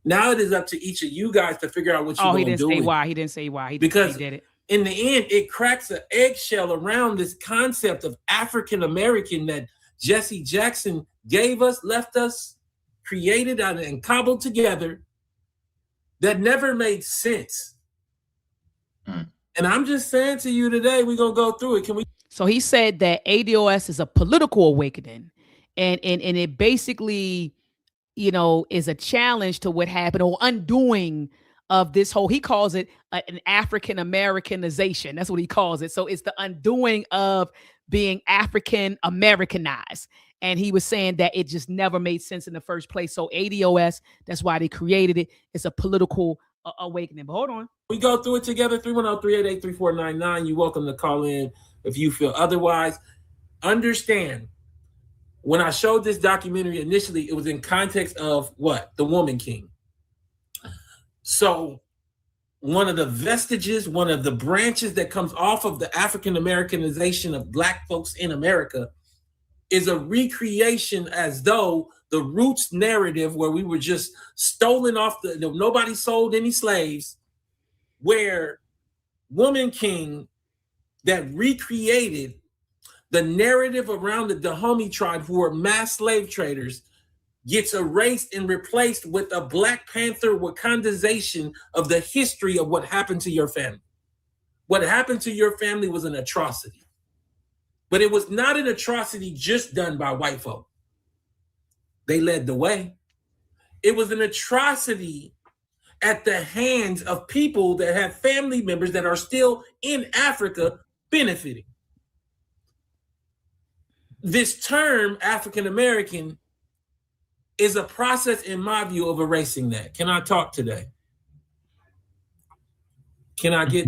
Now it is up to each of you guys to figure out what you're going to do. He didn't say why. He did it. In the end, it cracks an eggshell around this concept of African American that Jesse Jackson gave us, left us, created and cobbled together that never made sense. And I'm just saying to you today, we're going to go through it. Can we? So he said that ADOS is a political awakening, and it basically, is a challenge to what happened or undoing of this whole, he calls it an African Americanization. That's what he calls it. So it's the undoing of being African Americanized. And he was saying that it just never made sense in the first place. So ADOS, that's why they created it. It's a political awakening. But hold on. We go through it together. 310-388-3499. You're welcome to call in if you feel otherwise. Understand, when I showed this documentary initially, it was in context of what? The Woman King. So one of the vestiges, one of the branches that comes off of the African Americanization of Black folks in America is a recreation as though the roots narrative where we were just stolen off nobody sold any slaves, where Woman King that recreated the narrative around the Dahomey tribe who were mass slave traders gets erased and replaced with a Black Panther Wakandization of the history of what happened to your family. What happened to your family was an atrocity. But it was not an atrocity just done by white folk. They led the way. It was an atrocity at the hands of people that have family members that are still in Africa benefiting. This term, African American, is a process, in my view, of erasing that. Can I talk today? Can I get?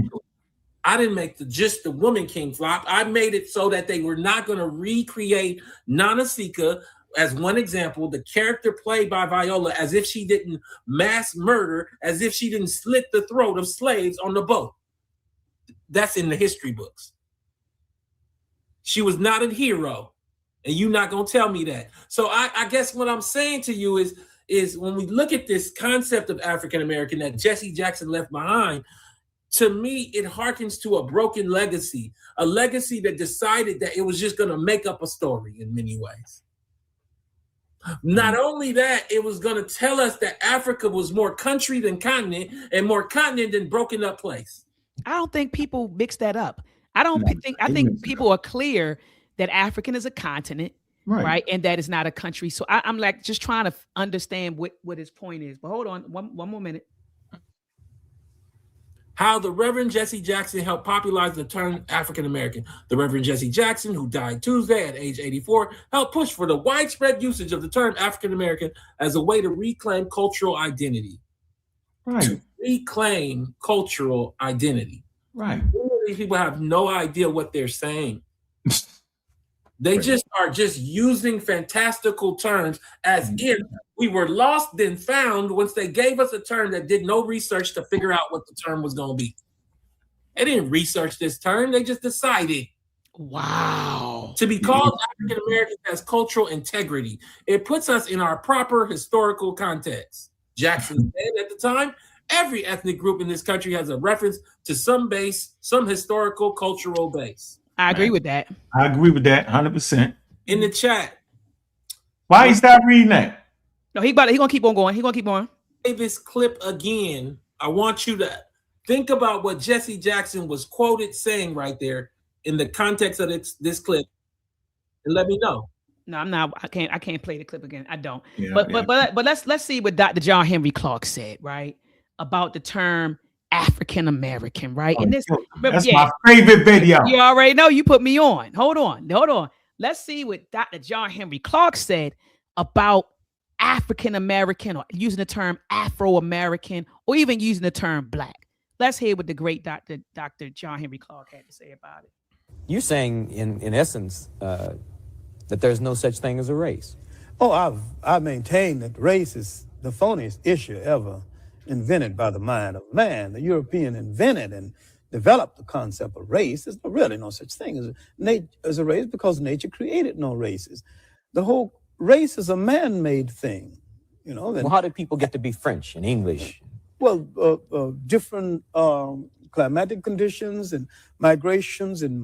I didn't make just the Woman King flop. I made it so that they were not going to recreate Nana Sika, as one example, the character played by Viola, as if she didn't mass murder, as if she didn't slit the throat of slaves on the boat. That's in the history books. She was not a hero. And you're not going to tell me that. So I guess what I'm saying to you is when we look at this concept of African American that Jesse Jackson left behind, to me, it harkens to a broken legacy, a legacy that decided that it was just going to make up a story in many ways. Not only that, it was going to tell us that Africa was more country than continent and more continent than broken up place. I don't think people mix that up. I think people are clear that African is a continent, right? And that is not a country. So I'm like just trying to understand what his point is. But hold on, one more minute. How the Reverend Jesse Jackson helped popularize the term African American. The Reverend Jesse Jackson, who died Tuesday at age 84, helped push for the widespread usage of the term African American as a way to reclaim cultural identity. Right. To reclaim cultural identity. Right. These people have no idea what they're saying. They just are using fantastical terms as if we were lost then found once they gave us a term that did no research to figure out what the term was going to be. They didn't research this term. They just decided. Wow. To be called African American has cultural integrity. It puts us in our proper historical context. Jackson said at the time, Every ethnic group in this country has a reference to some base, some historical, cultural base. I agree with that. I agree with that 100%. In the chat. Why you stop reading that? No, he gonna keep on going. He gonna keep on. Play this clip again. I want you to think about what Jesse Jackson was quoted saying right there in the context of this clip, and let me know. No, I'm not. I can't play the clip again. I don't. Yeah, but let's see what Dr. John Henry Clarke said, right, about the term African American, right? Oh, and this that's my favorite video. You already know. You put me on. Hold on. Let's see what Dr. John Henry Clarke said about African American, or using the term Afro American, or even using the term Black. Let's hear what the great Dr. John Henry Clarke had to say about it. You're saying, in essence, that there's no such thing as a race. Oh, I maintain that race is the phoniest issue ever invented by the mind of man. The European invented and developed the concept of race. There's really no such thing as a race, because nature created no races. The whole race is a man-made thing, you know. Well, how did people get to be French and English? Well, different climatic conditions and migrations and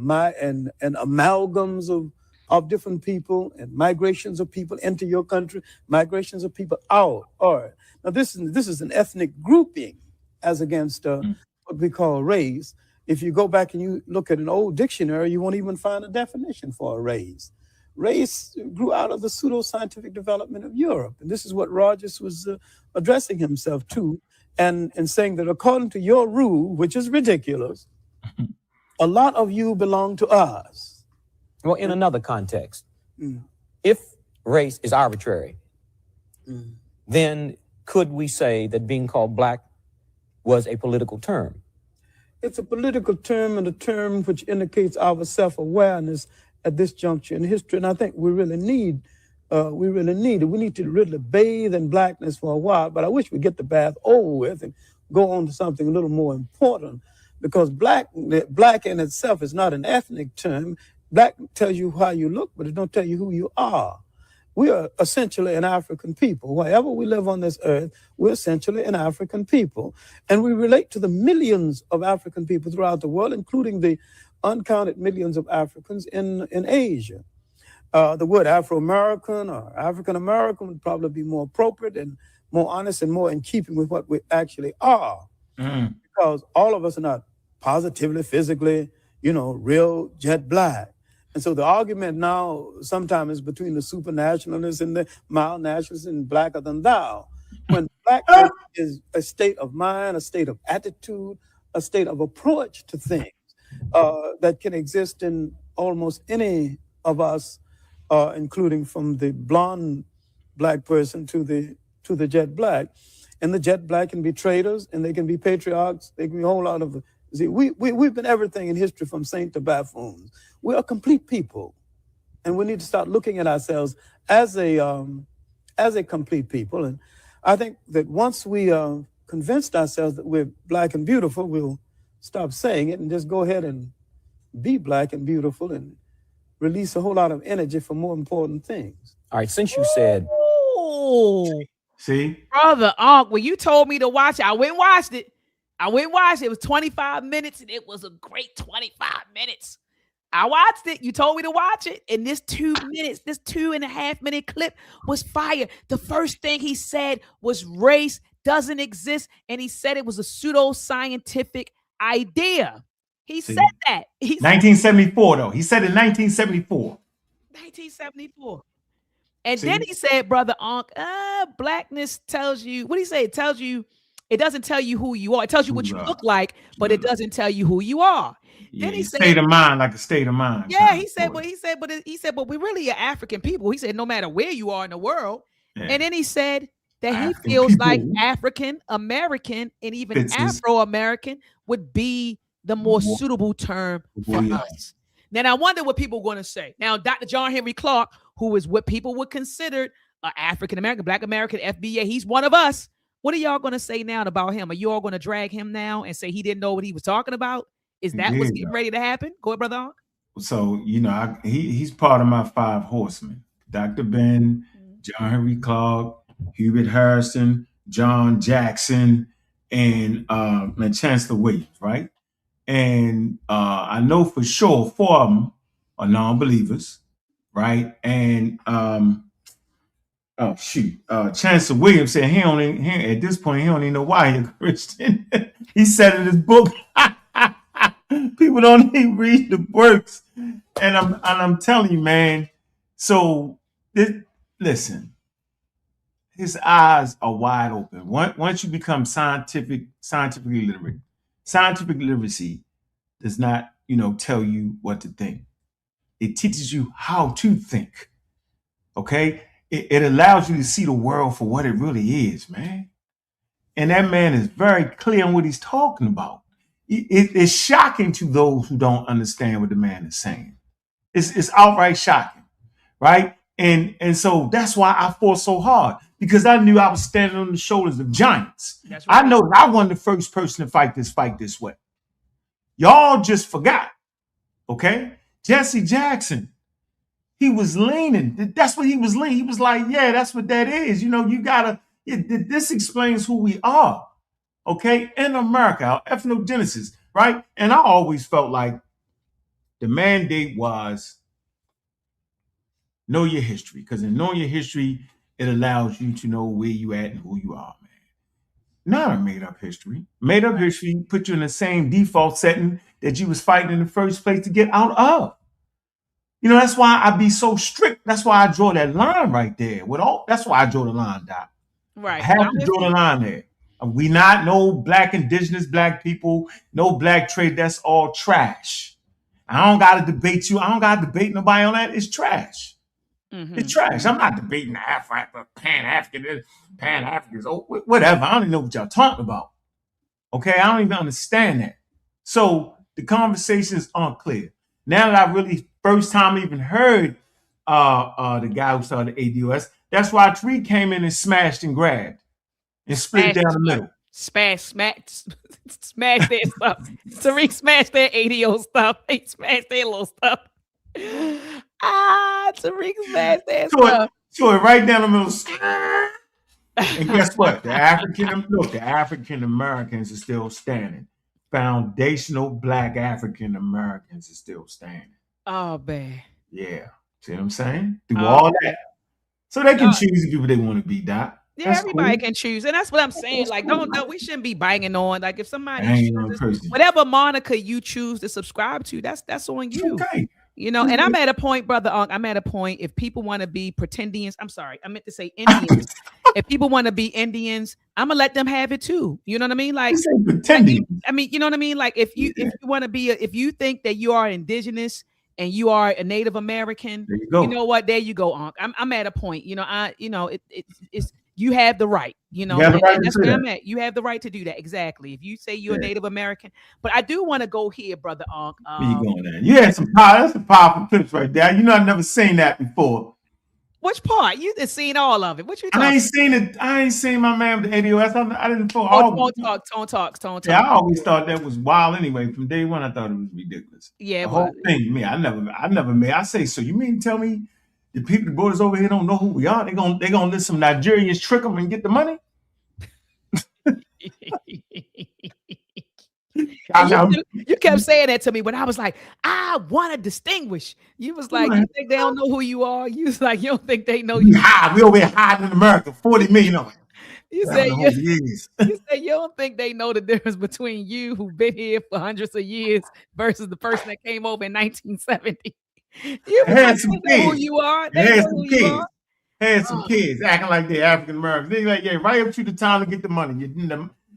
amalgams of different people, and migrations of people into your country, migrations of people out. All right. Now, this is an ethnic grouping as against what we call race. If you go back and you look at an old dictionary, you won't even find a definition for a race. Race grew out of the pseudo-scientific development of Europe. And this is what Rogers was addressing himself to, and saying that according to your rule, which is ridiculous, a lot of you belong to us. Well, in another context, if race is arbitrary, then could we say that being called Black was a political term? It's a political term, and a term which indicates our self-awareness at this juncture in history. And I think we really need it. We need to really bathe in Blackness for a while, but I wish we'd get the bath over with and go on to something a little more important, because Black in itself is not an ethnic term. Black tells you how you look, but it don't tell you who you are. We are essentially an African people. Wherever we live on this earth, we're essentially an African people. And we relate to the millions of African people throughout the world, including the uncounted millions of Africans in Asia. The word Afro-American or African-American would probably be more appropriate and more honest and more in keeping with what we actually are. Because all of us are not positively, physically, real jet black. And so the argument now sometimes is between the supernationalists and the mild nationalists and blacker than thou. When Black is a state of mind, a state of attitude, a state of approach to things that can exist in almost any of us, including from the blonde Black person to the jet black. And the jet black can be traitors, and they can be patriarchs. They can be a whole lot of. See, we've been everything in history from saint to buffoons. We're a complete people, and we need to start looking at ourselves as a complete people. And I think that once we convinced ourselves that we're Black and beautiful, we'll stop saying it and just go ahead and be Black and beautiful and release a whole lot of energy for more important things. All right, since you said, see, brother Ankh, when you told me to watch it, I went and watched it. It was 25 minutes, and it was a great 25 minutes. I watched it. You told me to watch it. And this 2 minutes, this 2.5 minute clip was fire. The first thing he said was race doesn't exist. And he said it was a pseudo-scientific idea. He said that. 1974, though. He said in 1974. 1974. And then he said, brother Ankh, Blackness tells you, what did he say? It tells you, it doesn't tell you who you are. It tells you what you look like, but it doesn't tell you who you are. Yeah, then he said, state of mind, like a state of mind. Yeah, he said, but we really are African people. He said, no matter where you are in the world. Yeah. And then he said that African he feels people, like African American and even Afro American would be the more suitable term for us. Then I wonder what people are going to say. Now, Dr. John Henry Clarke, who is what people would consider African American, Black American, FBA, he's one of us. What are y'all going to say now about him? Are you all going to drag him now and say he didn't know what he was talking about? Is that what's getting ready to happen? Go ahead, brother Ankh. So, he's part of my 5 horsemen. Dr. Ben, John Henry Clarke, Hubert Harrison, John Jackson, and Chancellor Williams, right? And I know for sure 4 of them are non-believers, right? And Chancellor Williams said at this point he don't even know why he's a Christian. He said in his book, people don't even read the works, and I'm telling you, man. So listen, his eyes are wide open. Once you become scientifically literate, scientific literacy does not, tell you what to think. It teaches you how to think. Okay, it allows you to see the world for what it really is, man. And that man is very clear on what he's talking about. It's shocking to those who don't understand what the man is saying. It's outright shocking, right? And so that's why I fought so hard, because I knew I was standing on the shoulders of giants. Right. I know that I wasn't the first person to fight this way. Y'all just forgot, okay? Jesse Jackson, he was leaning. That's what he was leaning. He was like, yeah, that's what that is. You gotta, this explains who we are, okay? In America, our ethnogenesis, right? And I always felt like the mandate was know your history, because in knowing your history, it allows you to know where you at and who you are, man. Not a made-up history. Made-up history put you in the same default setting that you was fighting in the first place to get out of. That's why I be so strict. That's why I draw that line right there. That's why I draw the line, Doc. Right. I have to draw the line there. We not no black indigenous black people, no black trade. That's all trash. I don't got to debate you. I don't got to debate nobody on that. It's trash. Mm-hmm. It's trash. I'm not debating Pan-Africans, whatever. I don't even know what y'all talking about. Okay, I don't even understand that. So the conversations aren't clear. Now that I really first time even heard the guy who started ADOS, that's why Tariq came in and smashed and grabbed and split down the middle. Smash their stuff. Tariq smashed their ADO stuff. He smashed their little stuff. Tariq smashed their stuff. So right down the middle. And guess what? The African Americans are still standing. Foundational black African Americans are still standing. Oh, man. Yeah. See what I'm saying? Through all that. So they can choose the people they want to be, Doc. Yeah, that's everybody can choose. And that's what I'm saying. Like, no, we shouldn't be banging on. Like, if somebody chooses, whatever moniker you choose to subscribe to, that's on you. Okay. And I'm at a point, Brother Ankh, if people want to be pretendians, I'm sorry, I meant to say Indians. If people want to be Indians, I'm gonna let them have it too. You know what I mean? Like, pretending. You know what I mean? Like, if you want to be, if you think that you are indigenous and you are a Native American, you know what? There you go, Ankh. I'm at a point. It's you have the right. That's where I'm at. You have the right to do that. Exactly. If you say you're a Native American, but I do want to go here, Brother Ankh. Where you going there? You had some power. That's some powerful clips right there. I've never seen that before. Which part? You have seen all of it. What you talking? I ain't seen it. I ain't seen my man with the ADOS. I didn't talk. Don't talk. Yeah, I always thought that was wild anyway. From day one, I thought it was ridiculous. Yeah, the whole thing. Me, I never made. I say, so you mean tell me the people, the borders over here don't know who we are? They gonna let some Nigerians trick them and get the money? You kept saying that to me when I was like, I want to distinguish. You was like, you think they don't know who you are? You was like, you don't think they know you? We over here hiding in America, 40 million. You say you don't think they know the difference between you, who've been here for hundreds of years, versus the person that came over in 1970. You had some kids. Who you are? They had know some who kids. You are. Had some kids acting like they're African Americans. They like, right up to the time to get the money.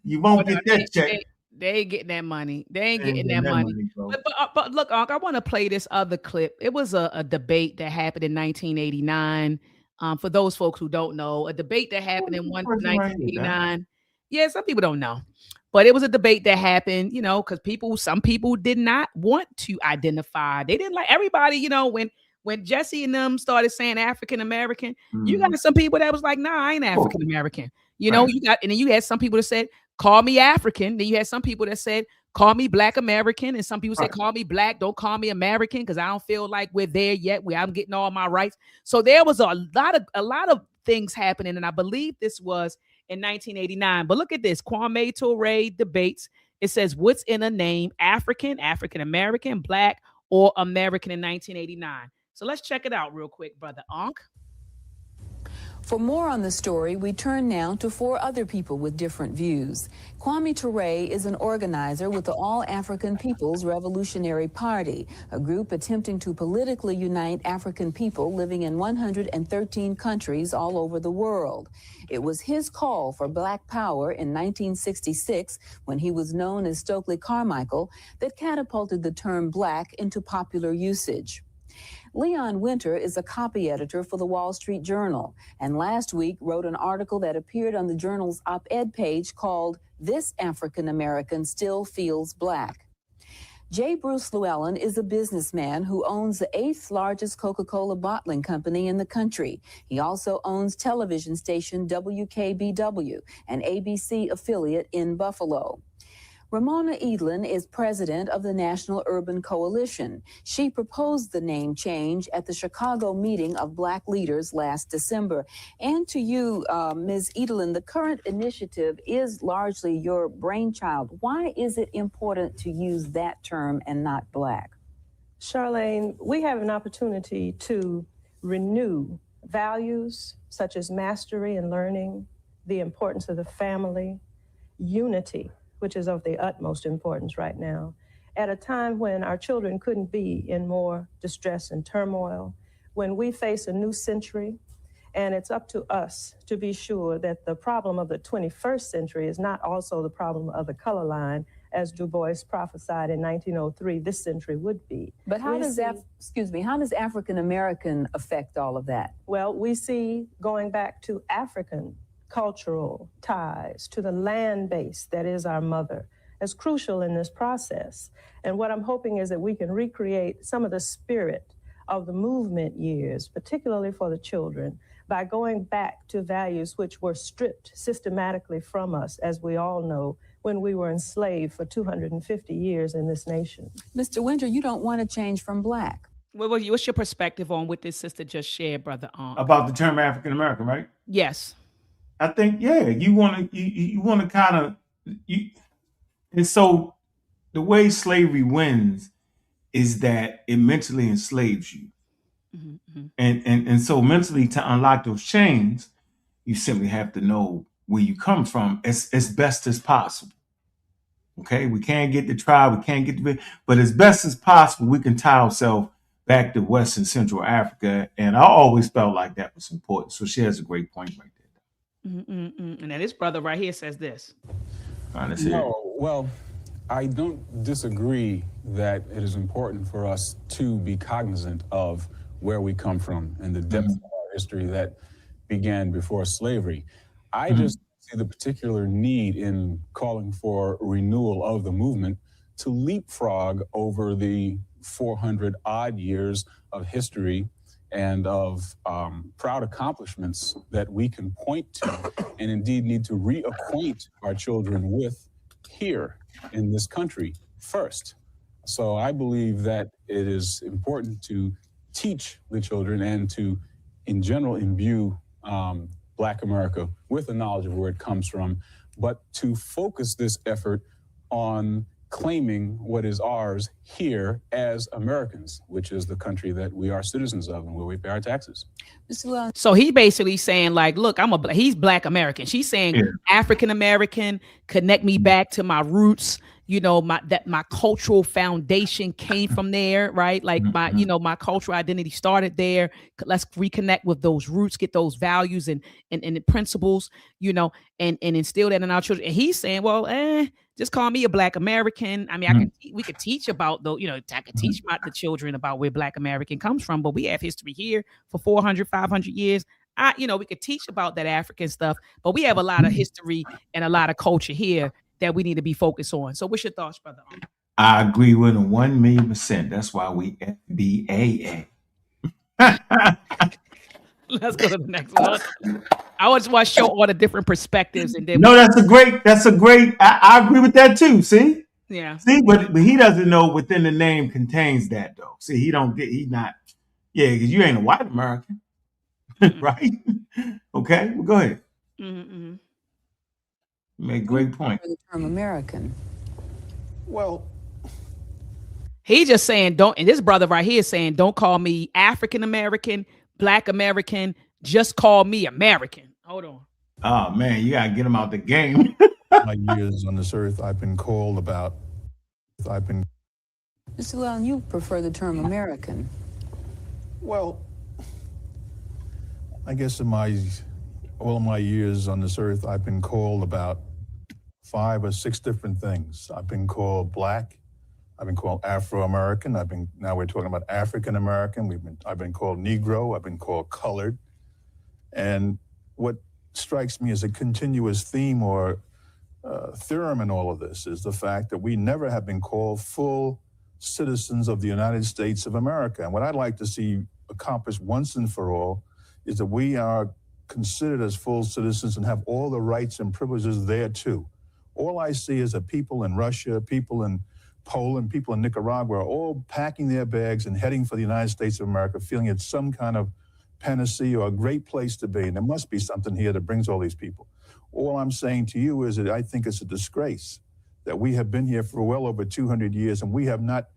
You won't get that check. They ain't getting that money. They ain't getting that money. But look, Ankh, I want to play this other clip. It was a debate that happened in 1989. For those folks who don't know, a debate that happened in 1989. Yeah, some people don't know. But it was a debate that happened, because some people did not want to identify. They didn't like everybody, when Jesse and them started saying African American, you got some people that was like, nah, I ain't African American. You then you had some people that said, call me African. Then you had some people that said, call me Black American. And some people said, call me Black. Don't call me American, because I don't feel like we're there yet where I'm getting all my rights. So there was a lot of things happening. And I believe this was in 1989. But look at this. Kwame Ture debates. It says, what's in a name? African, African American, Black, or American in 1989. So let's check it out real quick, Brother Ankh. For more on the story, we turn now to 4 other people with different views. Kwame Ture is an organizer with the All African People's Revolutionary Party, a group attempting to politically unite African people living in 113 countries all over the world. It was his call for Black power in 1966, when he was known as Stokely Carmichael, that catapulted the term Black into popular usage. Leon Winter is a copy editor for the Wall Street Journal, and last week wrote an article that appeared on the journal's op-ed page called "This African American Still Feels Black." J. Bruce Llewellyn is a businessman who owns the 8th largest Coca-Cola bottling company in the country. He also owns television station WKBW, an ABC affiliate in Buffalo. Ramona Edlin is president of the National Urban Coalition. She proposed the name change at the Chicago meeting of Black leaders last December. And to you, Ms. Edlin, the current initiative is largely your brainchild. Why is it important to use that term and not Black? Charlene, we have an opportunity to renew values such as mastery and learning, the importance of the family, unity, which is of the utmost importance right now, at a time when our children couldn't be in more distress and turmoil, when we face a new century, and it's up to us to be sure that the problem of the 21st century is not also the problem of the color line, as Du Bois prophesied in 1903 this century would be. But how does African American affect all of that? Well, we see, going back to African cultural ties to the land base that is our mother as crucial in this process. And what I'm hoping is that we can recreate some of the spirit of the movement years, particularly for the children, by going back to values which were stripped systematically from us, as we all know, when we were enslaved for 250 years in this nation. Mr. Winter, you don't want to change from Black. What's your perspective on what this sister just shared, Brother Ankh? About the term African American, right? Yes. I think, yeah, you want to kind of, and so the way slavery wins is that it mentally enslaves you. Mm-hmm. And so mentally, to unlock those chains, you simply have to know where you come from as best as possible. Okay, we can't get the tribe, we can't get the, but as best as possible, we can tie ourselves back to West and Central Africa. And I always felt like that was important. So she has a great point right there. And then this brother right here says this. No, well, I don't disagree that it is important for us to be cognizant of where we come from and the depth of our history that began before slavery. I just see the particular need in calling for renewal of the movement to leapfrog over the 400 odd years of history and of proud accomplishments that we can point to and indeed need to reacquaint our children with here in this country first. So I believe that it is important to teach the children and to, in general, imbue Black America with the knowledge of where it comes from, but to focus this effort on claiming what is ours here as Americans, which is the country that we are citizens of and where we pay our taxes. So he basically saying like, look, he's Black American. She's saying African American, connect me back to my roots. You know, my cultural foundation came from there, right? Like my cultural identity started there. Let's reconnect with those roots, get those values and the principles, you know, and instill that in our children. And he's saying, well, just call me a Black American. I mean, we could teach about I could teach the children about where Black American comes from, but we have history here for 400, 500 years. We could teach about that African stuff, but we have a lot of history and a lot of culture here that we need to be focused on. So what's your thoughts, Brother? I agree with him 1,000,000%. That's why we FBA. Let's go to the next one. I just want to show all the different perspectives. And then that's a great, I agree with that too. See? Yeah. See, but he doesn't know within the name contains that though. See, because you ain't a white American. Right? Okay, well, go ahead. You make a great point. The term American. Well, He just saying don't, and this brother right here is saying don't call me African American, Black American, just call me American. Hold on. Oh man, you gotta get him out the game. my years on this earth, I've been called about. Mr. Llewellyn, you prefer the term American. Well, I guess in all of my years on this earth, I've been called about 5 or 6 different things. I've been called Black. I've been called Afro-American. Now we're talking about African American. I've been called Negro. I've been called colored. And what strikes me as a continuous theme or theorem in all of this is the fact that we never have been called full citizens of the United States of America. And what I'd like to see accomplished once and for all is that we are considered as full citizens and have all the rights and privileges there too. All I see is that people in Russia, people in Poland, people in Nicaragua are all packing their bags and heading for the United States of America, feeling it's some kind of panacea or a great place to be. And there must be something here that brings all these people. All I'm saying to you is that I think it's a disgrace that we have been here for well over 200 years and we have not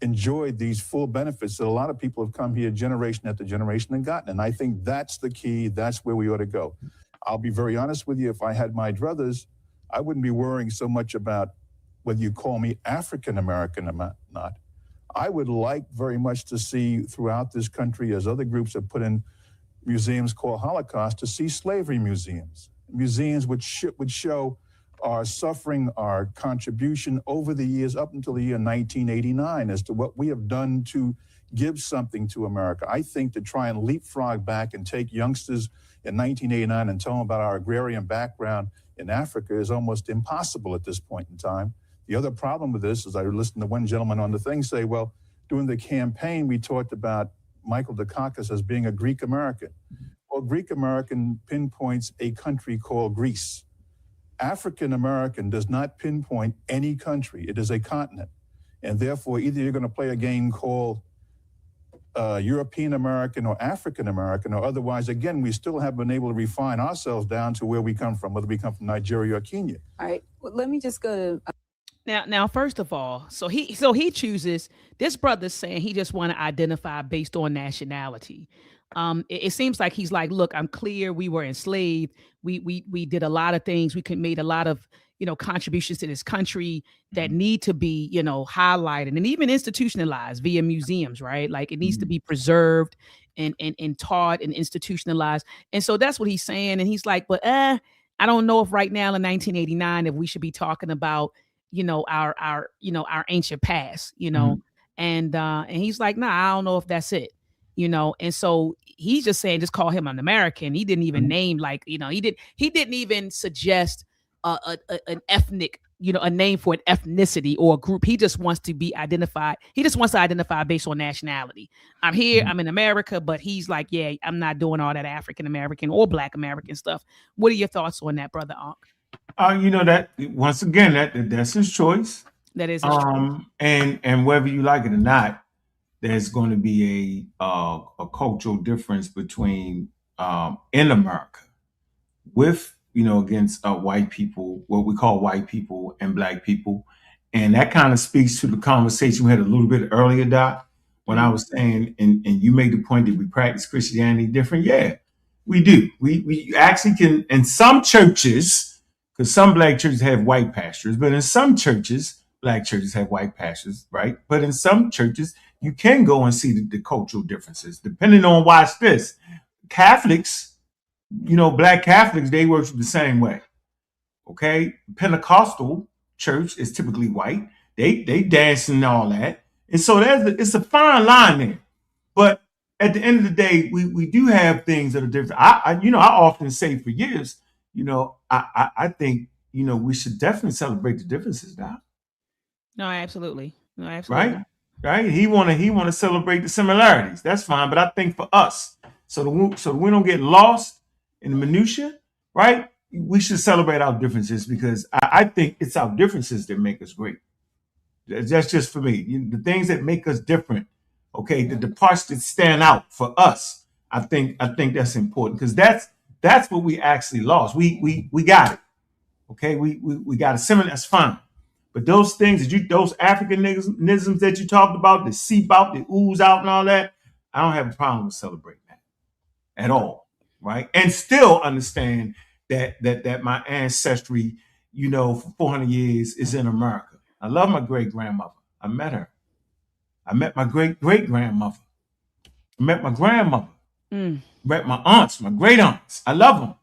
enjoyed these full benefits that a lot of people have come here generation after generation and gotten. And I think that's the key. That's where we ought to go. I'll be very honest with you. If I had my druthers, I wouldn't be worrying so much about whether you call me African American or not. I would like very much to see throughout this country, as other groups have put in museums called Holocaust, to see slavery museums which would show our suffering, our contribution over the years up until the year 1989 as to what we have done to give something to America. I think to try and leapfrog back and take youngsters in 1989 and tell them about our agrarian background in Africa is almost impossible at this point in time. The other problem with this is I listened to one gentleman on the thing say, well, during the campaign, we talked about Michael Dukakis as being a Greek American. Well, Greek American pinpoints a country called Greece. African American does not pinpoint any country. It is a continent. And therefore, either you're going to play a game called European American or African American, or otherwise, again, we still haven't been able to refine ourselves down to where we come from, whether we come from Nigeria or Kenya. All right, well, let me just go to... Now, first of all, so he chooses, this brother's saying he just want to identify based on nationality. It seems like he's like, look, I'm clear. We were enslaved. We did a lot of things. We made a lot of, contributions to this country that need to be, highlighted and even institutionalized via museums, right? Like it needs to be preserved and taught and institutionalized. And so that's what he's saying. And he's like, but I don't know if right now in 1989, if we should be talking about, our ancient past, and he's like, nah, I don't know if that's it. And so he's just saying, just call him an American. He didn't even name he didn't even suggest an ethnic, a name for an ethnicity or a group. He just wants to be identified. He just wants to identify based on nationality. I'm here, I'm in America, but he's like, yeah, I'm not doing all that African American or Black American stuff. What are your thoughts on that, Brother Ankh? That once again, that's his choice. That is his choice. And whether you like it or not, there's going to be a cultural difference between in America with against white people, what we call white people and Black people, and that kind of speaks to the conversation we had a little bit earlier, Doc, when I was saying, and you made the point that we practice Christianity different. Yeah, we do. We actually can in some churches. Because some Black churches have white pastors, but in some churches, Black churches have white pastors, right? But in some churches, you can go and see the cultural differences, depending on, watch this, Catholics, Black Catholics, they worship the same way, okay? Pentecostal church is typically white. They dance and all that. And so it's a fine line there. But at the end of the day, we do have things that are different. I often say for years, I think, we should definitely celebrate the differences now. No, absolutely. Right. He want to celebrate the similarities. That's fine. But I think for us, so we don't get lost in the minutia, right? We should celebrate our differences because I think it's our differences that make us great. That's just for me. The things that make us different, okay, the parts that stand out for us. I think that's important because that's what we actually lost. We got it. Okay, we got a similar, that's fine. But those things those Africanisms that you talked about, that seep out, that ooze out and all that, I don't have a problem with celebrating that at all, right? And still understand that my ancestry, for 400 years is in America. I love my great-grandmother. I met her. I met my great-great-grandmother. I met my grandmother. Met my aunts, my great-aunts. I love them.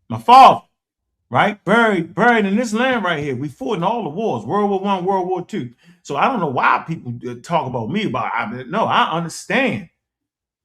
My father, right? Buried in this land right here. We fought in all the wars, World War I, World War II. So I don't know why people talk about me no, I understand.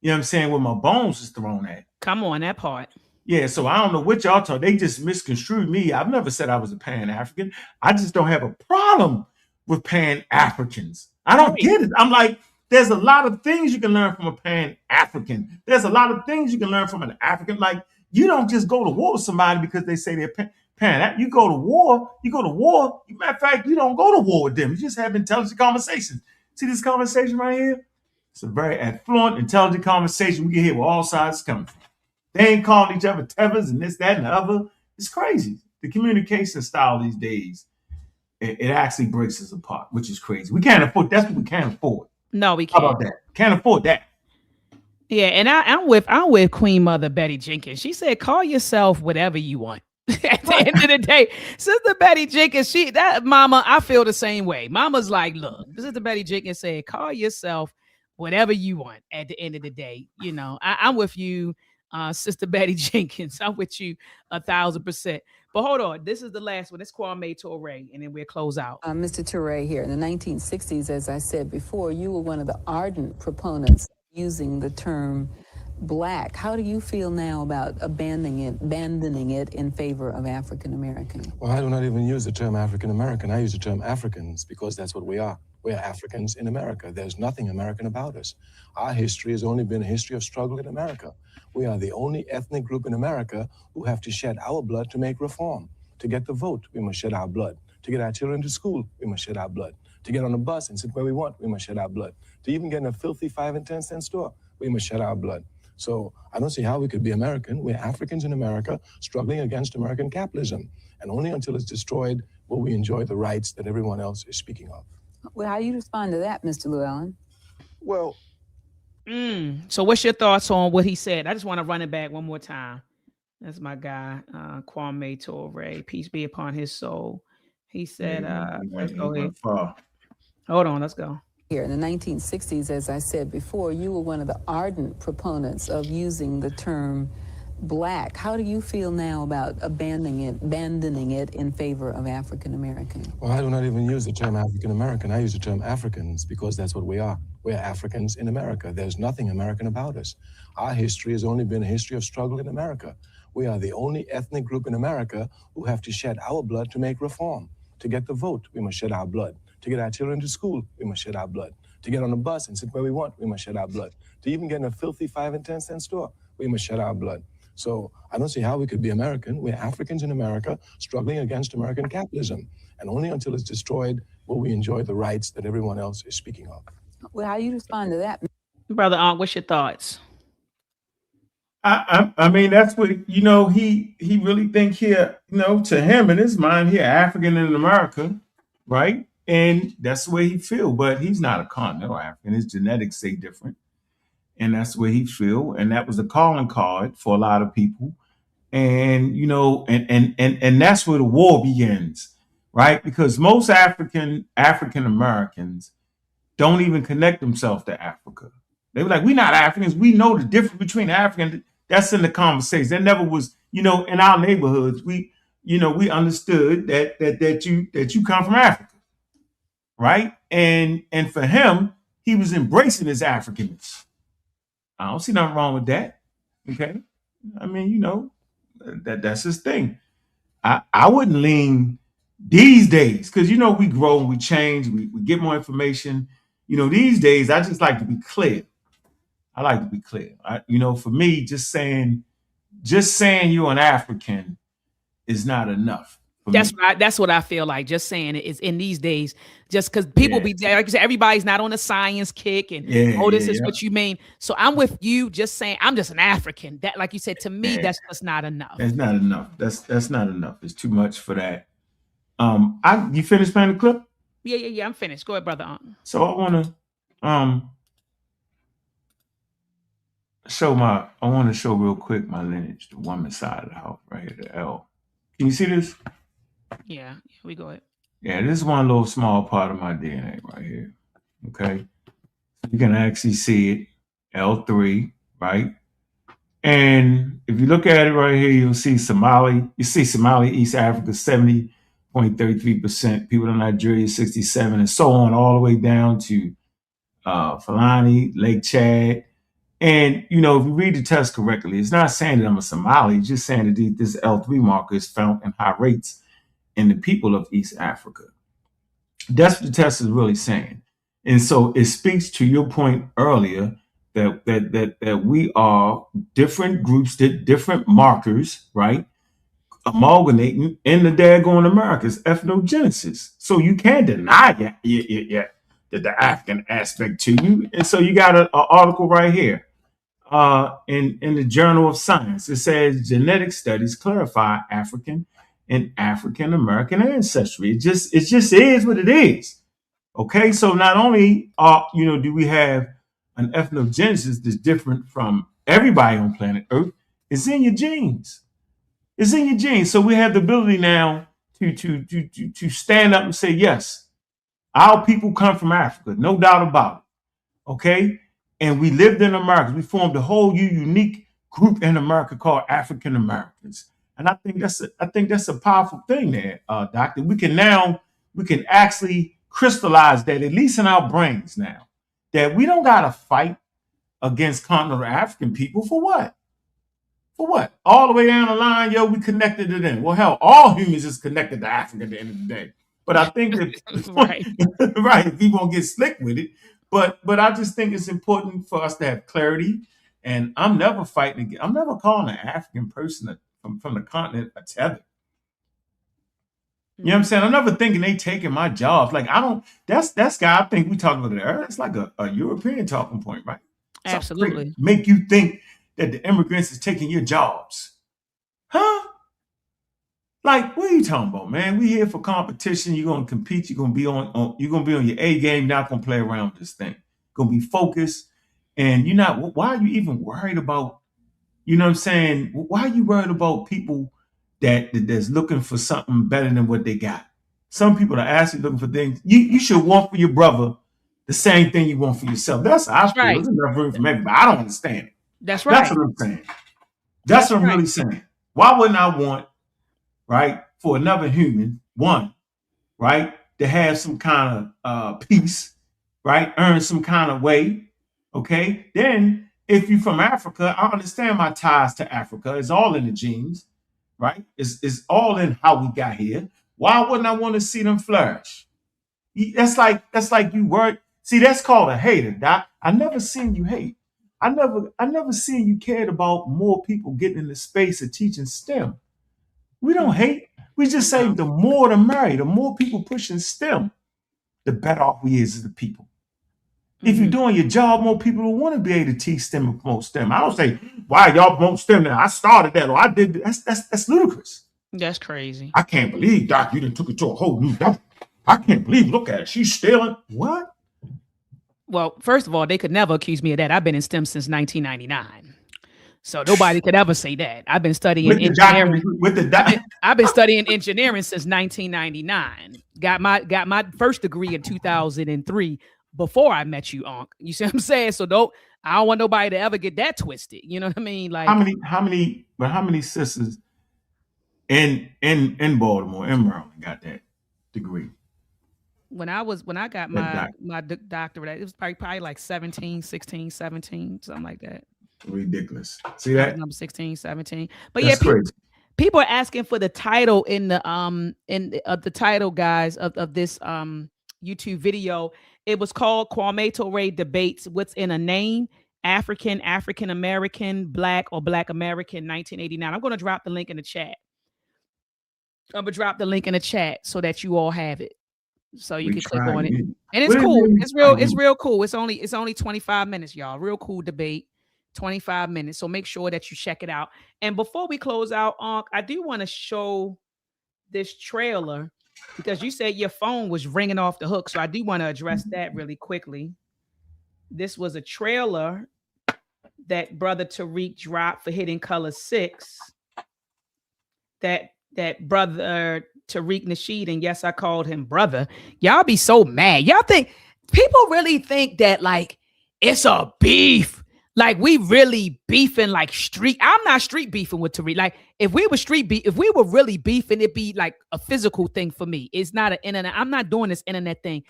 You know what I'm saying? Where my bones is thrown at. Come on, that part. Yeah, so I don't know what y'all talk. They just misconstrued me. I've never said I was a Pan-African. I just don't have a problem with Pan-Africans. I don't get it. I'm like, there's a lot of things you can learn from a Pan-African. There's a lot of things you can learn from an African. Like, you don't just go to war with somebody because they say they're Pan. You go to war. Matter of fact, you don't go to war with them. You just have intelligent conversations. See this conversation right here? It's a very affluent, intelligent conversation. We can hear where all sides coming from. They ain't calling each other tethers and this, that, and the other. It's crazy. The communication style these days, it actually breaks us apart, which is crazy. We can't afford. That's what we can't afford. No, we can't. How about that? Can't afford that. Yeah, and I'm with Queen Mother Betty Jenkins. She said, "Call yourself whatever you want." At the end of the day, Sister Betty Jenkins, Mama, I feel the same way. Mama's like, look, Sister Betty Jenkins said, "Call yourself whatever you want." At the end of the day, I'm with you. Sister Betty Jenkins, I'm with you 1,000%. But hold on, this is the last one. It's Kwame Ture, and then we'll close out. Mr. Ture here. In the 1960s, as I said before, you were one of the ardent proponents using the term Black. How do you feel now about abandoning it in favor of African American? Well, I do not even use the term African American. I use the term Africans because that's what we are. We're Africans in America. There's nothing American about us. Our history has only been a history of struggle in America. We are the only ethnic group in America who have to shed our blood to make reform. To get the vote, we must shed our blood. To get our children to school, we must shed our blood. To get on a bus and sit where we want, we must shed our blood. To even get in a filthy 5 and 10 cent store, we must shed our blood. So I don't see how we could be American. We're Africans in America struggling against American capitalism. And only until it's destroyed will we enjoy the rights that everyone else is speaking of. Well, how do you respond to that, Mr. Llewellyn? Well, so what's your thoughts on what he said? I just want to run it back one more time. That's my guy, Kwame Ture. Peace be upon his soul. He said, let's go ahead. Hold on, let's go. Here in the 1960s, as I said before, you were one of the ardent proponents of using the term Black. How do you feel now about abandoning it in favor of African American? Well, I do not even use the term African American. I use the term Africans because that's what we are. We're Africans in America. There's nothing American about us. Our history has only been a history of struggle in America. We are the only ethnic group in America who have to shed our blood to make reform. To get the vote, we must shed our blood. To get our children to school, we must shed our blood. To get on a bus and sit where we want, we must shed our blood. To even get in a filthy 5 and 10 cent store, we must shed our blood. So I don't see how we could be American. We're Africans in America struggling against American capitalism. And only until it's destroyed will we enjoy the rights that everyone else is speaking of. Well, how do you respond to that? Brother Ankh, what's your thoughts? I mean, that's what, he really think here, to him in his mind here, African in America, right? And that's the way he feel, but he's not a continental African. His genetics say different. And that's the way he feel. And that was a calling card for a lot of people. And, and that's where the war begins, right? Because most African Americans don't even connect themselves to Africa. They were like, we're not Africans. We know the difference between African. That's in the conversation. That never was, in our neighborhoods, we understood that you come from Africa, right? And for him, he was embracing his Africanness. I don't see nothing wrong with that. Okay. I mean, that's his thing. I wouldn't lean these days, because we grow and we change, we get more information. These days I just like to be clear. I like to be clear. For me, just saying you're an African is not enough for That's right. That's what I feel like. Just saying it is in these days, just because people be like you said, everybody's not on a science kick and this is what you mean. So I'm with you, just saying I'm just an African. That, like you said, to me, that's just not enough. That's not enough. That's not enough. It's too much for that. You finished playing the clip? Yeah. I'm finished. Go ahead, brother. So I want to show real quick my lineage, the woman's side of the house right here, the L. Can you see this? Yeah, we go ahead. Yeah, this is one little small part of my DNA right here. Okay. You can actually see it, L3, right? And if you look at it right here, you'll see Somali. You see Somali, East Africa, 70.33%. People in Nigeria, 67%, and so on, all the way down to Fulani, Lake Chad. And, you know, if you read the test correctly, it's not saying that I'm a Somali. It's just saying that this L3 marker is found in high rates in the people of East Africa. That's what the test is really saying. And so it speaks to your point earlier that we are different groups, different markers, right? Amalgamating in the daggone Americas, ethnogenesis. So you can't deny that the African aspect to you. And so you got an article right here in the Journal of Science. It says genetic studies clarify African and African American ancestry. It just is what it is. Okay, so not only do we have an ethnogenesis that's different from everybody on planet Earth, it's in your genes. It's in your genes. So we have the ability now to stand up and say, yes, our people come from Africa, no doubt about it. Okay, and we lived in America. We formed a whole unique group in America called African Americans. And I think that's a powerful thing there, Doctor. We can actually crystallize that, at least in our brains now, that we don't got to fight against continental African people for what? For what? All the way down the line, we connected to them. Well, hell, all humans is connected to Africa at the end of the day. But I think that right, if you won't get slick with it. But I just think it's important for us to have clarity. And I'm never fighting again. I'm never calling an African person from the continent a tether. You know what I'm saying? I'm never thinking they taking my jobs. Like, that's guy, I think we talked about it earlier. It's like a European talking point, right? Absolutely. Make you think that the immigrants is taking your jobs. Huh? Like, what are you talking about, man? We here for competition. You're gonna compete, you're gonna be on your A game, not gonna play around with this thing. Gonna be focused. And why are you even worried about, you know what I'm saying? Why are you worried about people that's looking for something better than what they got? Some people are actually looking for things. You should want for your brother the same thing you want for yourself. That's how I feel. There's enough room for everybody. I don't understand it. That's right. That's what I'm saying. That's what I'm really saying. Why wouldn't I want, right, for another human, one, right, to have some kind of peace, right, earn some kind of way, okay? Then, if you're from Africa, I understand my ties to Africa. It's all in the genes, right? It's all in how we got here. Why wouldn't I want to see them flourish? That's like you work. See, that's called a hater, Doc. I never seen you hate. I never seen you cared about more people getting in the space of teaching STEM. We don't hate. We just say the more the merrier. The more people pushing STEM, the better off we is as the people. If you're doing your job, more people will want to be able to teach STEM and promote STEM. I don't say, why y'all promote STEM now? I started that or I did that's ludicrous. That's crazy. I can't believe, Doc, you done took it to a whole new level. I can't believe, look at it. She's stealing. What? Well, first of all, they could never accuse me of that. I've been in STEM since 1999. So nobody could ever say that. I've been studying engineering. I've been studying engineering since 1999. Got my first degree in 2003 before I met you, Ankh. You see what I'm saying? So I don't want nobody to ever get that twisted. You know what I mean? Like how many sisters in Baltimore, in Maryland got that degree? When I got my doctorate, it was probably like 16, 17, something like that. Ridiculous. See that? Number 16, 17. But that's crazy. People are asking for the title in the title, guys, of this YouTube video. It was called Kwame Ture Debates What's in a Name: African, African American, Black, or Black American 1989. I'm going to drop the link in the chat. I'm gonna drop the link in the chat so that you all have it, so you can click on it. And it's cool. It's real cool. It's only 25 minutes, y'all. Real cool debate. 25 minutes. So make sure that you check it out. And before we close out, Ankh, I do want to show this trailer because you said your phone was ringing off the hook. So I do want to address that really quickly. This was a trailer that Brother Tariq dropped for Hidden Color 6. That Brother Tariq Nasheed, and yes, I called him brother. Y'all be so mad. Y'all think people really think that like it's a beef. Like we really beefing like street. I'm not street beefing with Tariq. Like if we were really beefing, it'd be like a physical thing for me. It's not an internet. I'm not doing this internet thing.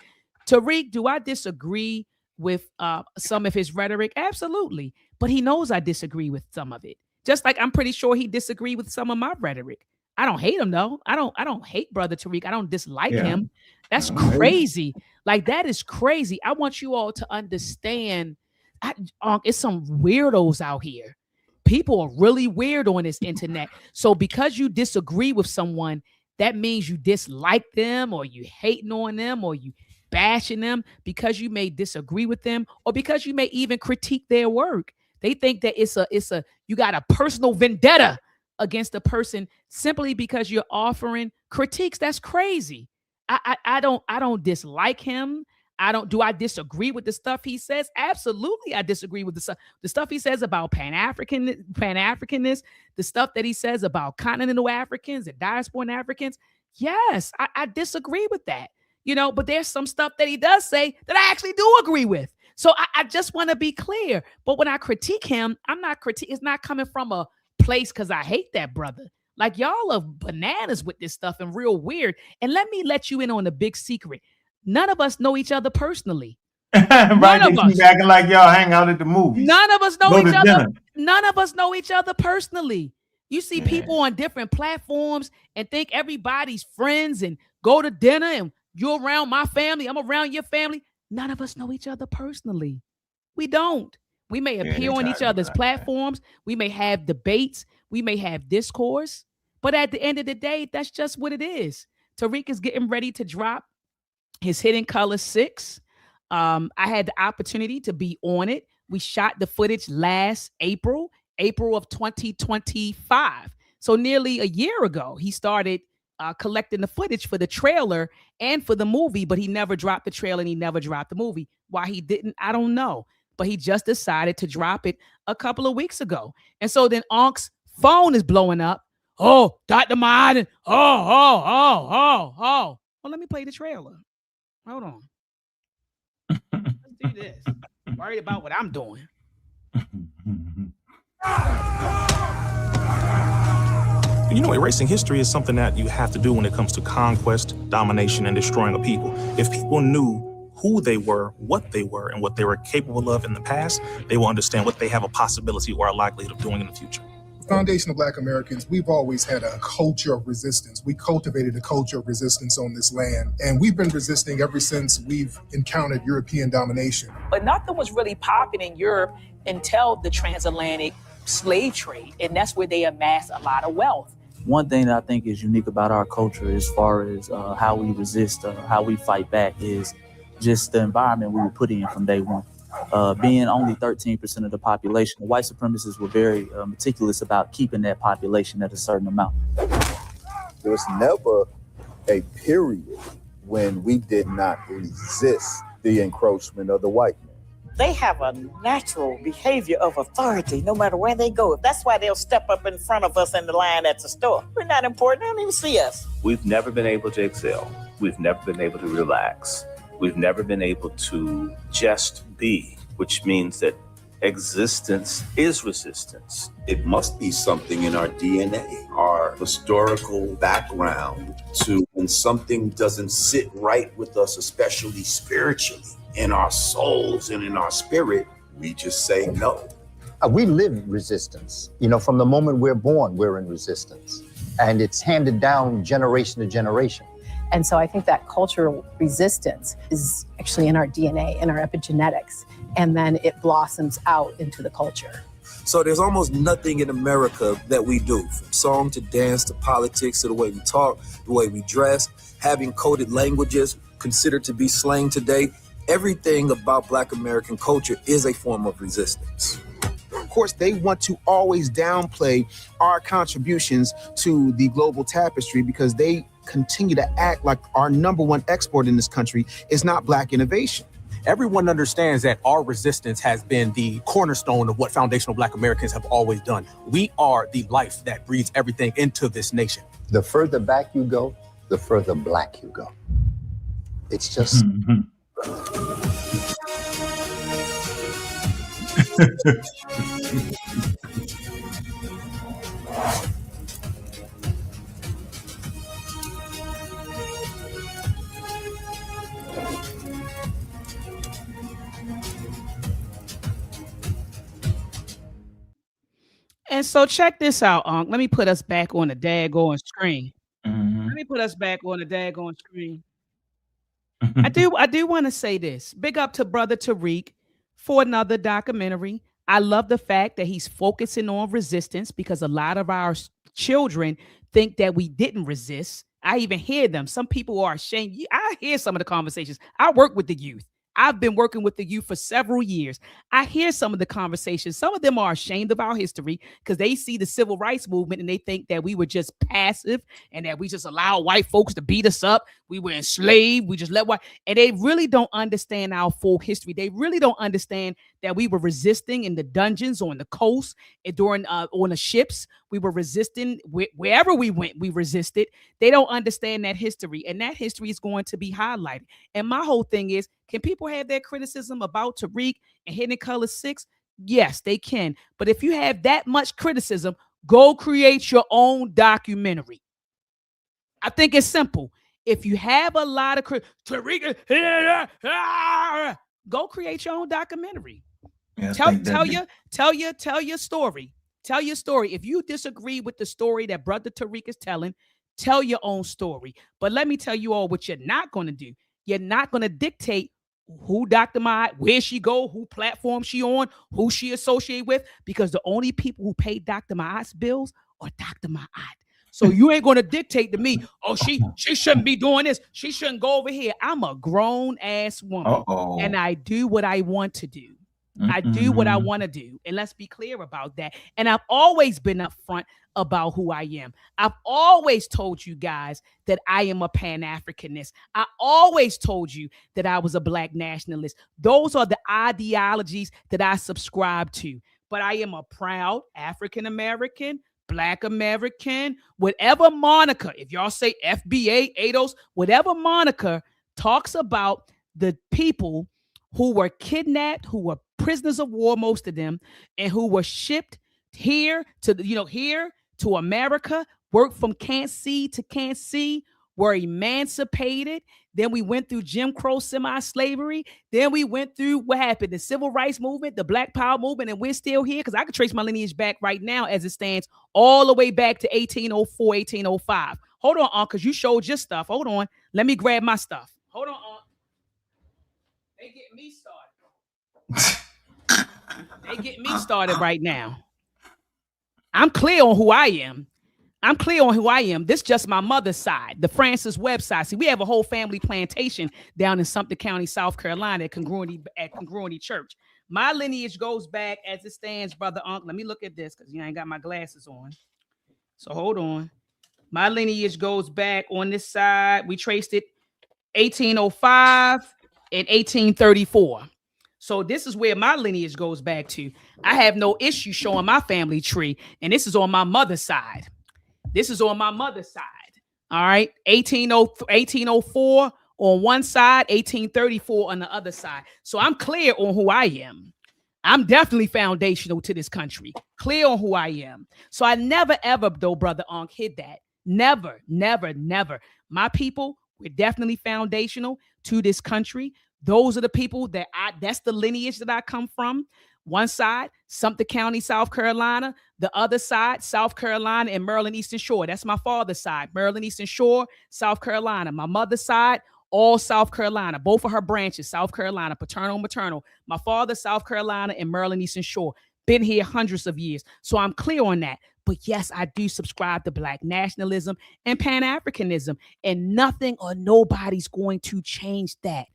Tariq, do I disagree with some of his rhetoric? Absolutely. But he knows I disagree with some of it. Just like I'm pretty sure he disagreed with some of my rhetoric. I don't hate him though. I don't hate Brother Tariq. I don't dislike him. That's crazy. Like that is crazy. I want you all to understand. It's some weirdos out here. People are really weird on this internet. So because you disagree with someone, that means you dislike them or you hating on them or you bashing them because you may disagree with them or because you may even critique their work. They think that you got a personal vendetta against a person simply because you're offering critiques. That's crazy. I don't dislike him. Do I disagree with the stuff he says? Absolutely, I disagree with the stuff he says about Pan-Africanness, the stuff that he says about continental Africans and diasporan Africans. Yes, I disagree with that. But there's some stuff that he does say that I actually do agree with. So I just want to be clear. But when I critique him, it's not coming from a place because I hate that brother. Like y'all are bananas with this stuff and real weird. And let me let you in on a big secret. None of us know each other personally. Right, they keep acting like y'all hang out at the movies. None of us know each other. None of us know each other personally. You see people on different platforms and think everybody's friends and go to dinner and you're around my family, I'm around your family. None of us know each other personally. We don't. We may appear on each other's platforms. We may have debates. We may have discourse. But at the end of the day, that's just what it is. Tariq is getting ready to drop his Hidden Color 6. I had the opportunity to be on it. We shot the footage last April of 2025. So nearly a year ago, he started collecting the footage for the trailer and for the movie, but he never dropped the trailer and he never dropped the movie. Why he didn't, I don't know. But he just decided to drop it a couple of weeks ago. And so then Ankh's phone is blowing up. Oh, Dr. Martin. Oh. Well, let me play the trailer. Hold on. Let's do this. I'm worried about what I'm doing. Erasing history is something that you have to do when it comes to conquest, domination, and destroying a people. If people knew who they were, what they were, and what they were capable of in the past, they will understand what they have a possibility or a likelihood of doing in the future. Foundation of Black Americans, we've always had a culture of resistance. We cultivated a culture of resistance on this land, and we've been resisting ever since we've encountered European domination. But nothing was really popping in Europe until the transatlantic slave trade, and that's where they amassed a lot of wealth. One thing that I think is unique about our culture as far as how we resist, how we fight back is just the environment we were put in from day one. Being only 13% of the population, the white supremacists were very meticulous about keeping that population at a certain amount. There was never a period when we did not resist the encroachment of the white man. They have a natural behavior of authority no matter where they go. That's why they'll step up in front of us in the line at the store. We're not important. They don't even see us. We've never been able to excel. We've never been able to relax. We've never been able to just be, which means that existence is resistance. It must be something in our DNA, our historical background, to when something doesn't sit right with us, especially spiritually, in our souls and in our spirit, we just say no. We live in resistance. From the moment we're born, we're in resistance. And it's handed down generation to generation. And so I think that cultural resistance is actually in our DNA, in our epigenetics, and then it blossoms out into the culture. So there's almost nothing in America that we do, from song to dance to politics to the way we talk, the way we dress, having coded languages considered to be slang today. Everything about Black American culture is a form of resistance. Of course, they want to always downplay our contributions to the global tapestry because they continue to act like our number one export in this country is not Black innovation. Everyone understands that our resistance has been the cornerstone of what foundational Black Americans have always done. We are the life that breathes everything into this nation. The further back you go, the further Black you go. It's just... And so check this out, Unc. Let me put us back on the daggone screen. Mm-hmm. Let me put us back on the daggone screen. I do want to say this. Big up to Brother Tariq for another documentary. I love the fact that he's focusing on resistance because a lot of our children think that we didn't resist. I even hear them. Some people are ashamed. I hear some of the conversations. I work with the youth. I've been working with the youth for several years. I hear some of the conversations. Some of them are ashamed of our history because they see the civil rights movement and they think that we were just passive and that we just allow white folks to beat us up. We were enslaved. We just let white, and they really don't understand our full history. They really don't understand that we were resisting in the dungeons on the coast and during on the ships. We were resisting wherever we went. We resisted. They don't understand that history, and that history is going to be highlighted. And my whole thing is, can people have their criticism about Tariq and Hidden Color 6? Yes, they can. But if you have that much criticism, go create your own documentary. I think it's simple. If you have a lot of Tariq, go create your own documentary. Yeah, tell your story. Tell your story. If you disagree with the story that Brother Tariq is telling, tell your own story. But let me tell you all what you're not going to do. You're not going to dictate who Dr. Ma'at, where she go, who platform she on, who she associate with, because the only people who pay Dr. Ma'at's bills are Dr. Ma'at. So you ain't going to dictate to me, oh, she shouldn't be doing this. She shouldn't go over here. I'm a grown ass woman and I do what I want to do. I do what I want to do. And let's be clear about that. And I've always been upfront about who I am. I've always told you guys that I am a Pan-Africanist. I always told you that I was a Black nationalist. Those are the ideologies that I subscribe to. But I am a proud African-American, Black American, whatever moniker, if y'all say FBA, ADOS, whatever moniker talks about the people who were kidnapped, who were prisoners of war, most of them, and who were shipped here to here to America, worked from can't see to can't see, were emancipated. Then we went through Jim Crow semi-slavery. Then we went through what happened, the civil rights movement, the Black Power movement, and we're still here because I can trace my lineage back right now as it stands all the way back to 1804, 1805. Hold on, Unc, because you showed your stuff. Hold on. Let me grab my stuff. Hold on, Unc. They get me started. They get me started right now. I'm clear on who I am. I'm clear on who I am. This is just my mother's side, the Francis Webb side. See, we have a whole family plantation down in Sumter County, South Carolina at Congruity Church. My lineage goes back as it stands, Brother Unc. Let me look at this because you ain't got my glasses on. So hold on. My lineage goes back on this side. We traced it 1805 and 1834. So this is where my lineage goes back to. I have no issue showing my family tree, and this is on my mother's side. This is on my mother's side. All right. 1804 on one side, 1834 on the other side. So I'm clear on who I am. I'm definitely foundational to this country. Clear on who I am. So I never, ever, though, Brother Ankh, hid that. Never, never, never. My people, we're definitely foundational to this country. Those are the people that's the lineage that I come from. One side, Sumter County, South Carolina. The other side, South Carolina and Maryland Eastern Shore. That's my father's side, Maryland Eastern Shore, South Carolina. My mother's side, all South Carolina. Both of her branches, South Carolina, paternal, maternal. My father, South Carolina and Maryland Eastern Shore. been here hundreds of years. So I'm clear on that. But yes, I do subscribe to Black nationalism and Pan-Africanism, and nothing or nobody's going to change that.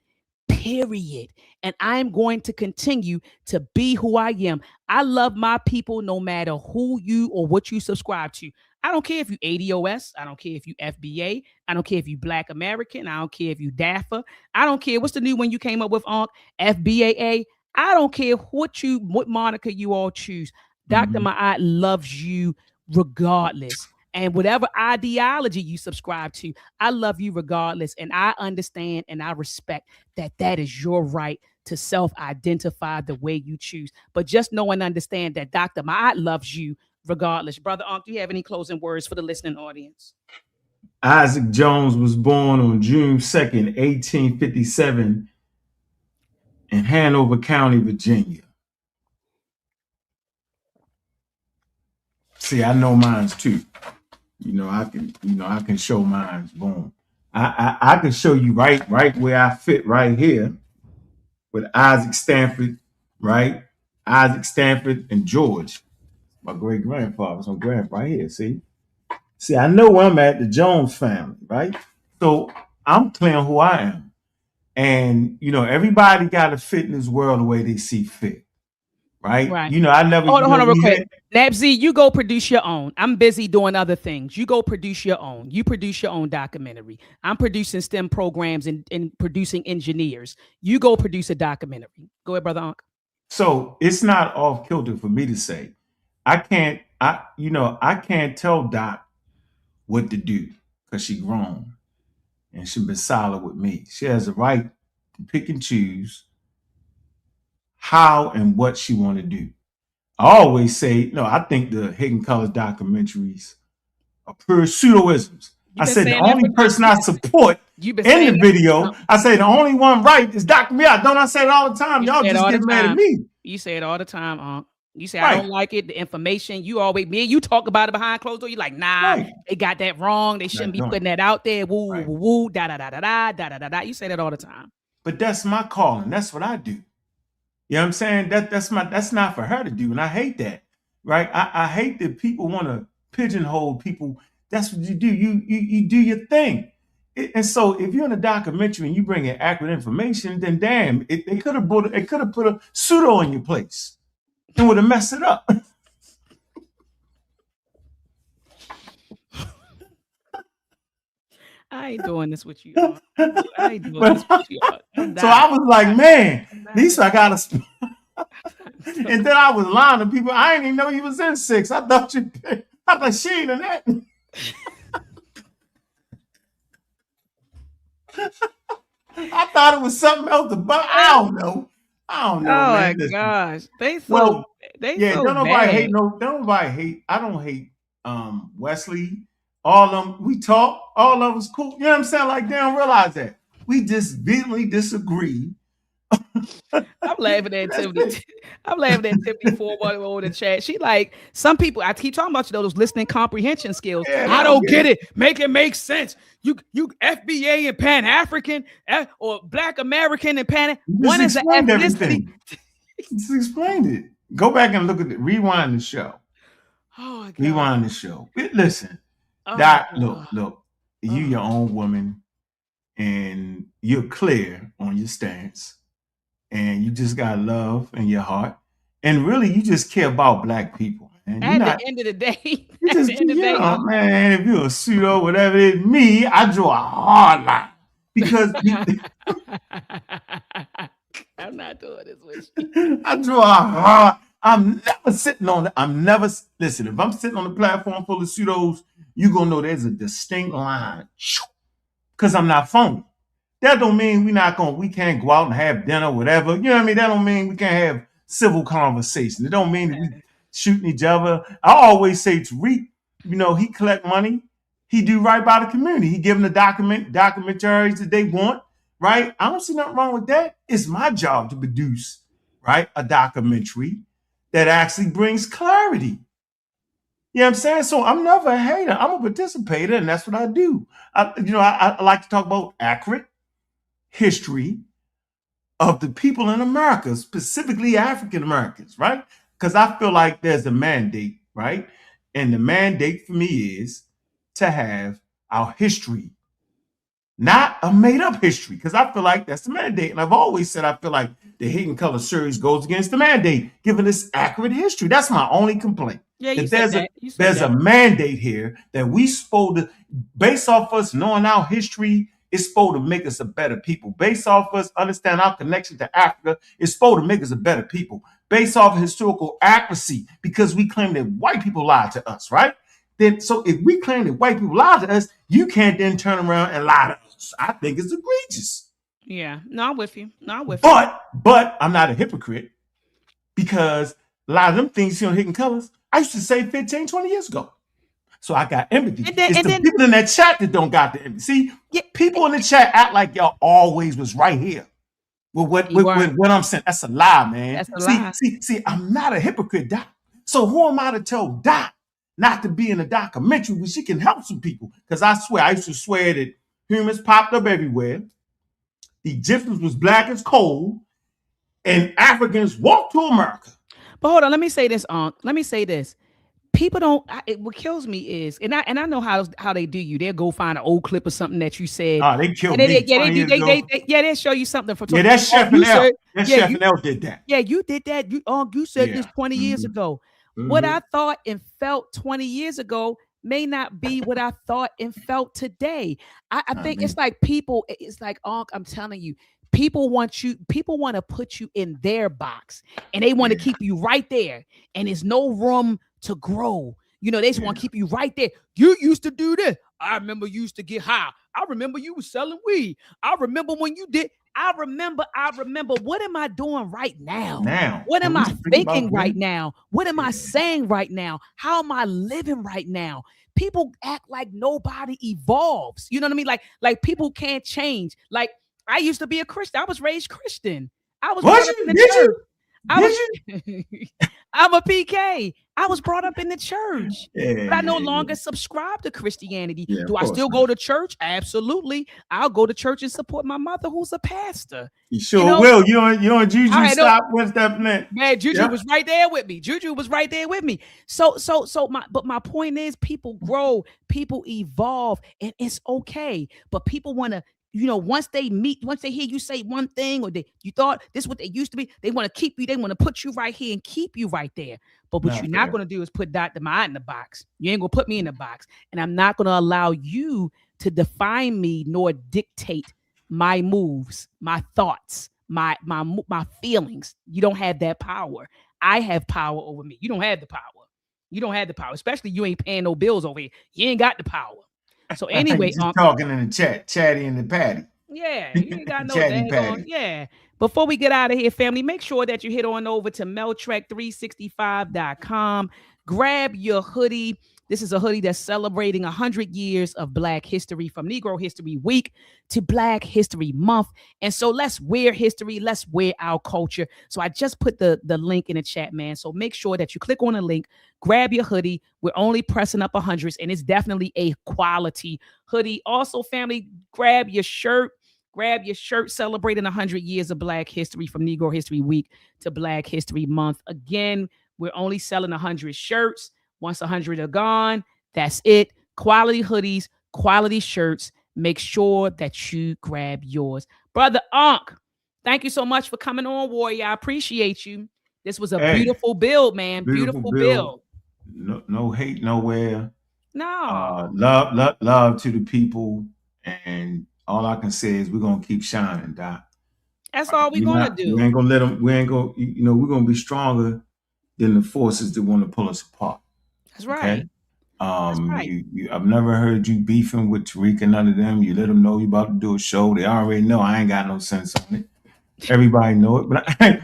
Period. And I'm going to continue to be who I am. I love my people no matter who you or what you subscribe to. I don't care if you ADOS. I don't care if you FBA. I don't care if you Black American. I don't care if you DAFA. I don't care. What's the new one you came up with, Ankh? FBA. I don't care what moniker you all choose. Dr. Ma'at loves you regardless. And whatever ideology you subscribe to, I love you regardless. And I understand and I respect that is your right to self-identify the way you choose. But just know and understand that Dr. Ma'at loves you regardless. Brother Ankh, do you have any closing words for the listening audience? Isaac Jones was born on June 2nd, 1857 in Hanover County, Virginia. See, I know mine's too. I can show mine's born. I can show you right where I fit right here with Isaac Stanford, right? Isaac Stanford and George, my great grandfather. So grandpa right here, see, I know where I'm at, the Jones family, right? So I'm clear on who I am. And, everybody got to fit in this world the way they see fit. Right. I never. Hold on real quick. Nabzy, you go produce your own. I'm busy doing other things. You go produce your own. You produce your own documentary. I'm producing STEM programs and producing engineers. You go produce a documentary. Go ahead, Brother Ankh. So it's not off kilter for me to say. I can't tell Doc what to do because she's grown and she's been solid with me. She has the right to pick and choose how and what she want to do. I always say, no, I think the Hidden Colors documentaries are pure pseudoisms. I said the only person I support in the video, I say the only one right is Dr. Mia. Don't I say it all the time? Y'all just get mad at me. You say it all the time, Ankh. You say, I don't like it, the information. You always, me and you talk about it behind closed doors. You're like, nah, they got that wrong. They shouldn't be putting that out there. Woo, woo, woo, da, da, da, da, da, da, da, da. You say that all the time. But that's my calling. That's what I do. You know what I'm saying? That's not for her to do. And I hate that. Right? I hate that people want to pigeonhole people. That's what you do. You do your thing. And so if you're in a documentary and you bring in accurate information, then damn, they could have put a pseudo in your place and would have messed it up. I ain't doing this with you. I ain't doing this with you. So I was like, man, at least I got to. And then I was lying to people. I didn't even know he was in 6. I thought she ain't in that. I thought it was something else about. I don't know. Oh man. My gosh. Don't nobody hate. I don't hate Wesley. All of them, we talk, all of us cool. You know what I'm saying? Like, they don't realize that. We just vehemently disagree. I'm laughing at Tiffany. I'm laughing at Tiffany for over the chat. She like, some people, I keep talking about those listening comprehension skills. Yeah, I don't get it. Make it make sense. You FBA and Pan-African or Black American and one is an ethnicity. Just explained it. Go back and look at it. Rewind the show. Oh, God. Rewind the show. Listen. Doc, look, you your own woman and you're clear on your stance and you just got love in your heart and really you just care about Black people. And at the end of the day, man, if you're a pseudo, whatever it is, me, I draw a hard line because I'm not doing this with you. I draw a hard. I'm never sitting on it. Listen, if I'm sitting on the platform full of pseudos, you're going to know there's a distinct line because I'm not phony. That don't mean we can't go out and have dinner, whatever. You know what I mean? That don't mean we can't have civil conversation. It don't mean that we shooting each other. I always say to Reek, he collect money. He do right by the community. He give them the documentaries that they want, right? I don't see nothing wrong with that. It's my job to produce, right, a documentary that actually brings clarity. You know what I'm saying? So I'm never a hater. I'm a participator, and that's what I do. I like to talk about accurate history of the people in America, specifically African Americans, right? because I feel like there's a mandate, right? And the mandate for me is to have our history, not a made-up history, because I feel like that's the mandate. And I've always said I feel like the Hidden Color series goes against the mandate, giving us accurate history. That's my only complaint. Yeah, you that said there's that. a mandate here that we supposed to, based off us knowing our history, it's supposed to make us a better people. Based off us understand our connection to Africa, it's supposed to make us a better people. Based off historical accuracy, because we claim that white people lied to us, right? Then, so if we claim that white people lied to us, you can't then turn around and lie to us. I think it's egregious. Yeah, no, I'm with you. No, I'm with you. But I'm not a hypocrite, because a lot of them things you see on Hidden Colors, I used to say 15, 20 years ago. So I got empathy. It's the people in that chat that don't got the empathy. See, people in the chat act like y'all always was right here with what I'm saying. That's a lie, man. That's a lie. See, I'm not a hypocrite, Doc. So who am I to tell Doc not to be in a documentary where she can help some people? Because I used to swear that humans popped up everywhere. The Egyptians was black as coal, and Africans walked to America. But hold on, let me say this, let me say this. People don't. What kills me is, and I know how they do you. They'll go find an old clip or something that you said. Oh, they killed me. They show you something from. Yeah, that's Chef and L. Chef and L did that. Yeah, you did that. You said this 20 years ago. What I thought and felt 20 years ago may not be what I thought and felt today. I think it's like people. It's like I'm telling you. People want to put you in their box, and they want to keep you right there, and there's no room to grow. You know, they just want to keep you right there. You used to do this. I remember you used to get high. I remember you was selling weed. I remember when you did. I remember. What am I doing right now? What am I thinking right now? What am I saying right now? How am I living right now? People act like nobody evolves. You know what I mean? Like people can't change. Like, I used to be a Christian. I was raised Christian. I was brought up in the church. I'm a PK. I was brought up in the church. But I no longer subscribe to Christianity. Do I still go to church? Absolutely. I'll go to church and support my mother, who's a pastor. You sure will. You and Juju stop one step in. Man, Juju was right there with me. Juju was right there with me. So my point is, people grow, people evolve, and it's okay. But people want to, once they hear you say one thing, or you thought this is what they used to be, they want to keep you, they want to put you right here and keep you right there. But what you're not going to do is put Dr. Ma in the box. You ain't going to put me in the box. And I'm not going to allow you to define me nor dictate my moves, my thoughts, my feelings. You don't have that power. I have power over me. You don't have the power. You don't have the power, especially you ain't paying no bills over here. You ain't got the power. So anyway, just talking in the chat, Chatty and the Patty. Yeah, you ain't got no daggone. Yeah. Before we get out of here, family, make sure that you hit on over to meltrek365.com. Grab your hoodie. This is a hoodie that's celebrating 100 years of Black history, from Negro History Week to Black History Month. And so let's wear history. Let's wear our culture. So I just put the link in the chat, man. So make sure that you click on the link, grab your hoodie. We're only pressing up 100s, and it's definitely a quality hoodie. Also, family, grab your shirt. Grab your shirt celebrating 100 years of Black history, from Negro History Week to Black History Month. Again, we're only selling 100 shirts. Once 100 are gone, that's it. Quality hoodies, quality shirts. Make sure that you grab yours. Brother Ankh, thank you so much for coming on, Warrior. I appreciate you. This was a beautiful build, man. Beautiful build. No hate nowhere. No. Love to the people. And all I can say is we're going to keep shining, Doc. That's all we're going to do. We ain't going to let them, we're going to be stronger than the forces that want to pull us apart. That's right. Okay? I've never heard you beefing with Tariq and none of them. You let them know you about to do a show. They already know I ain't got no sense on it. Everybody know it, but I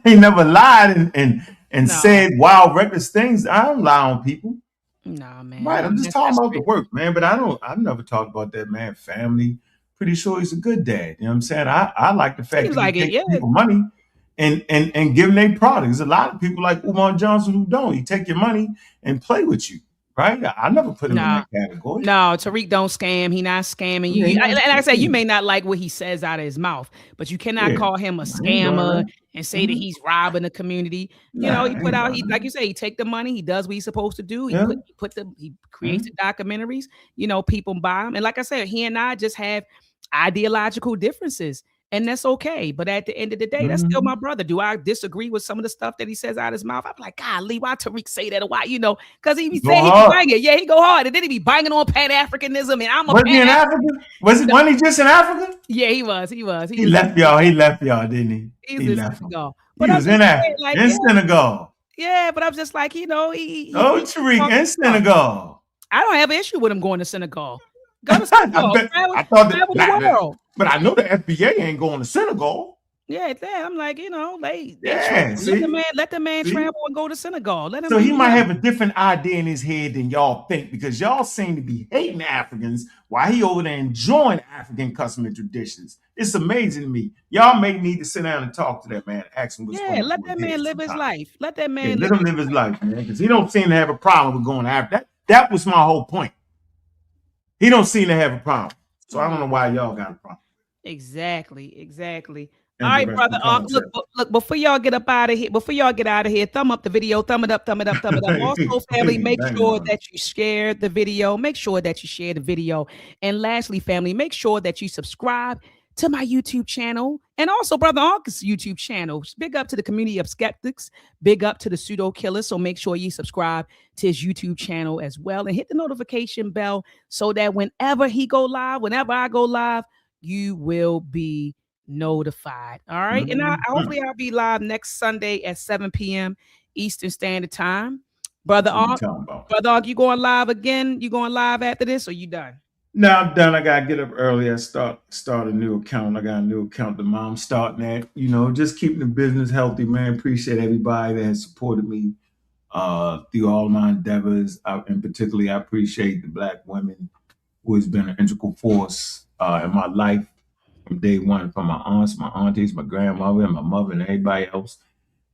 ain't never lied and said wild, reckless things. I don't lie on people. Nah, man. Right, I'm just talking about the work, man. But I've never talked about that man family. Pretty sure he's a good dad. You know what I'm saying? I like the fact that he takes people money and give them their products. There's a lot of people like Umar Johnson who don't. He take your money and play with you, right? I never put him in that category. No, Tariq don't scam. He not scamming you. Yeah, And like I said, you may not like what he says out of his mouth, but you cannot call him a scammer and say that he's robbing the community. You know, he put out, like you say, he take the money, he does what he's supposed to do. He he creates the documentaries. You know, people buy him, and like I said, he and I just have ideological differences. And that's okay. But at the end of the day, that's still my brother. Do I disagree with some of the stuff that he says out of his mouth? I'm like, golly, why Tariq say that? Or why, you know, because he be saying he be banging. Yeah, he go hard. And then he be banging on Pan-Africanism. And I'm a Was he in Africa? Wasn't he just in Africa? Yeah, he was. He left y'all, didn't he? He left Senegal. He was in Senegal. Yeah, but I'm just like, you know, Tariq in Senegal. I don't have an issue with him going to Senegal. Go to Senegal. I thought the world. But I know the FBA ain't going to Senegal. Yeah, I'm like, you know, let the man travel and go to Senegal. Let him. So he might have a different idea in his head than y'all think, because y'all seem to be hating Africans while he over there enjoying African custom and traditions. It's amazing to me. Y'all may need to sit down and talk to that man, ask him what's going on. Let that man live his life. Let that man let him live his life, man, because he don't seem to have a problem with going to Africa. That was my whole point. He don't seem to have a problem. So I don't know why y'all got a problem. Exactly. All right, brother. Look, before y'all get out of here, thumb up the video, thumb it up. Also, family, make sure that you share the video. And lastly, family, make sure that you subscribe to my YouTube channel and also Brother Ankh's YouTube channel. Big up to the community of skeptics. Big up to the pseudo killer. So make sure you subscribe to his YouTube channel as well and hit the notification bell so that whenever I go live, you will be notified. All right. And hopefully I'll be live next Sunday at 7 p.m. Eastern Standard Time. Brother Ankh, you going live again? You going live after this or you done? No, I'm done. I gotta get up early. I start a new account. I got a new account that Mom's starting at. You know, just keeping the business healthy, man. Appreciate everybody that has supported me through all my endeavors. And particularly, I appreciate the Black women who has been an integral force in my life from day one, from my aunts, my aunties, my grandmother, and my mother, and everybody else,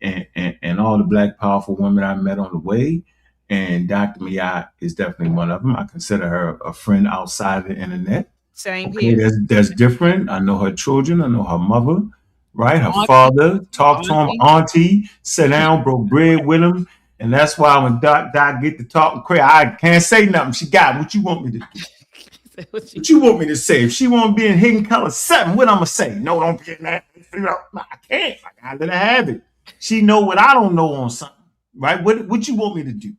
and all the Black powerful women I met on the way. And Dr. Miyat is definitely one of them. I consider her a friend outside of the internet. Same here. That's different. I know her children. I know her mother, right? Her father. Talk to him, auntie. Sit down, broke bread with him. And that's why when Doc get to talking crazy, I can't say nothing. She got what you want me to do. What you want me to say? If she want to be in Hidden Color 7, what I'm going to say? No, don't be in that. No, I can't. I gotta let her have it. She know what I don't know on something, right? What you want me to do?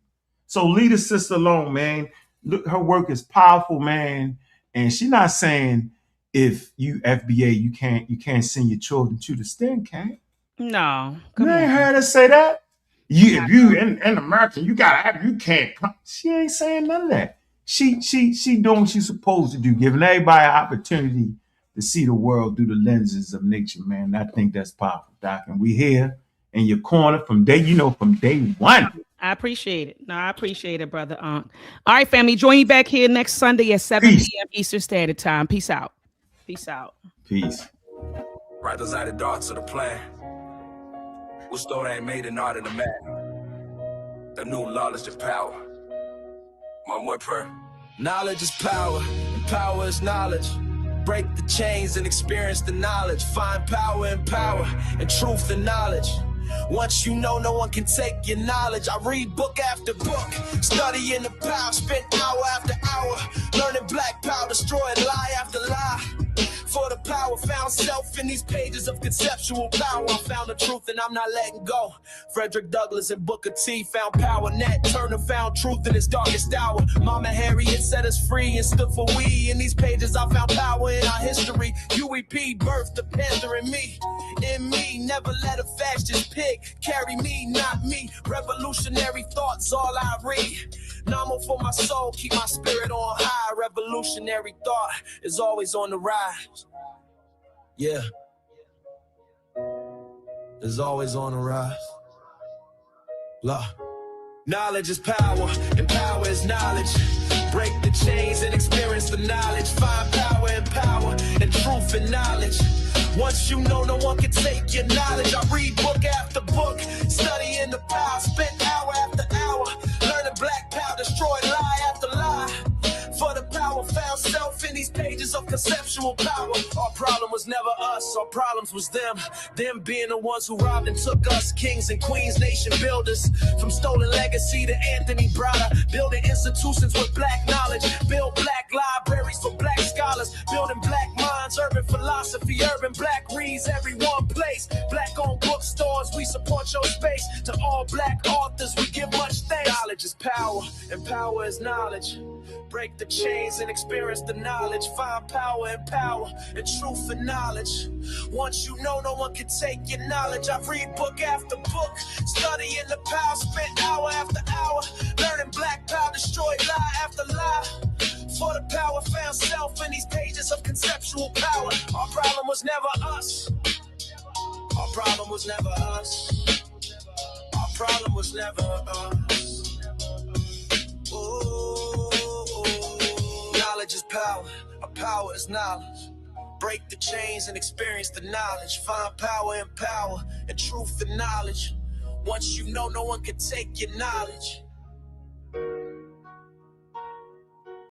So leave the sister alone, man. Look, her work is powerful, man. And she's not saying if you FBA, you can't send your children to the STEM camp. No. You ain't heard her say that. If you in America, you can't come. She ain't saying none of that. She doing what she's supposed to do, giving everybody an opportunity to see the world through the lenses of nature, man. I think that's powerful, Doc. And we here in your corner from day one. I appreciate it. No, I appreciate it, Brother Ankh. All right, family. Join me back here next Sunday at 7 p.m. Eastern Standard Time. Peace out. Peace. Right beside the darts of the plan. Whose stone ain't made an art of the man. The new knowledge of power. One more prayer. Knowledge is power, and power is knowledge. Break the chains and experience the knowledge. Find power in power, and truth in knowledge. Once you know, no one can take your knowledge. I read book after book, studying the power, spent hour after hour, learning black power, destroying lie after lie. For the power found self in these pages of conceptual power. I found the truth and I'm not letting go. Frederick Douglass and Booker T found power. Nat Turner found truth in his darkest hour. Mama Harriet set us free and stood for we. In these pages I found power in our history. UEP birthed the panther in me. In me, never let a fascist pig carry me, not me. Revolutionary thoughts, all I read. Normal for my soul, keep my spirit on high. Revolutionary thought is always on the rise. Yeah. Is always on the rise. Love. Knowledge is power, and power is knowledge. Break the chains and experience the knowledge. Find power in power, and truth in knowledge. Once you know, no one can take your knowledge. I read book after book, studying the power, spent hour after hour, learning black power, destroy life. conceptual power. Our problem was never us, our problems was them. Them being the ones who robbed and took us, kings and queens, nation builders. From stolen legacy to Anthony Browder, building institutions with black knowledge, build black libraries for black scholars, building black minds, urban philosophy, urban black reads, every one place. Black owned bookstores, we support your space. To all black authors, we give much thanks. Knowledge is power, and power is knowledge. Break the chains and experience the knowledge. Find power in power and truth and knowledge. Once you know, no one can take your knowledge. I read book after book, studying the power, spent hour after hour, learning black power, destroyed lie after lie. For the power found self in these pages of conceptual power. Our problem was never us. Our problem was never us. Our problem was never us. Ooh. Knowledge is power, our power is knowledge. Break the chains and experience the knowledge. Find power in power and truth and knowledge. Once you know, no one can take your knowledge.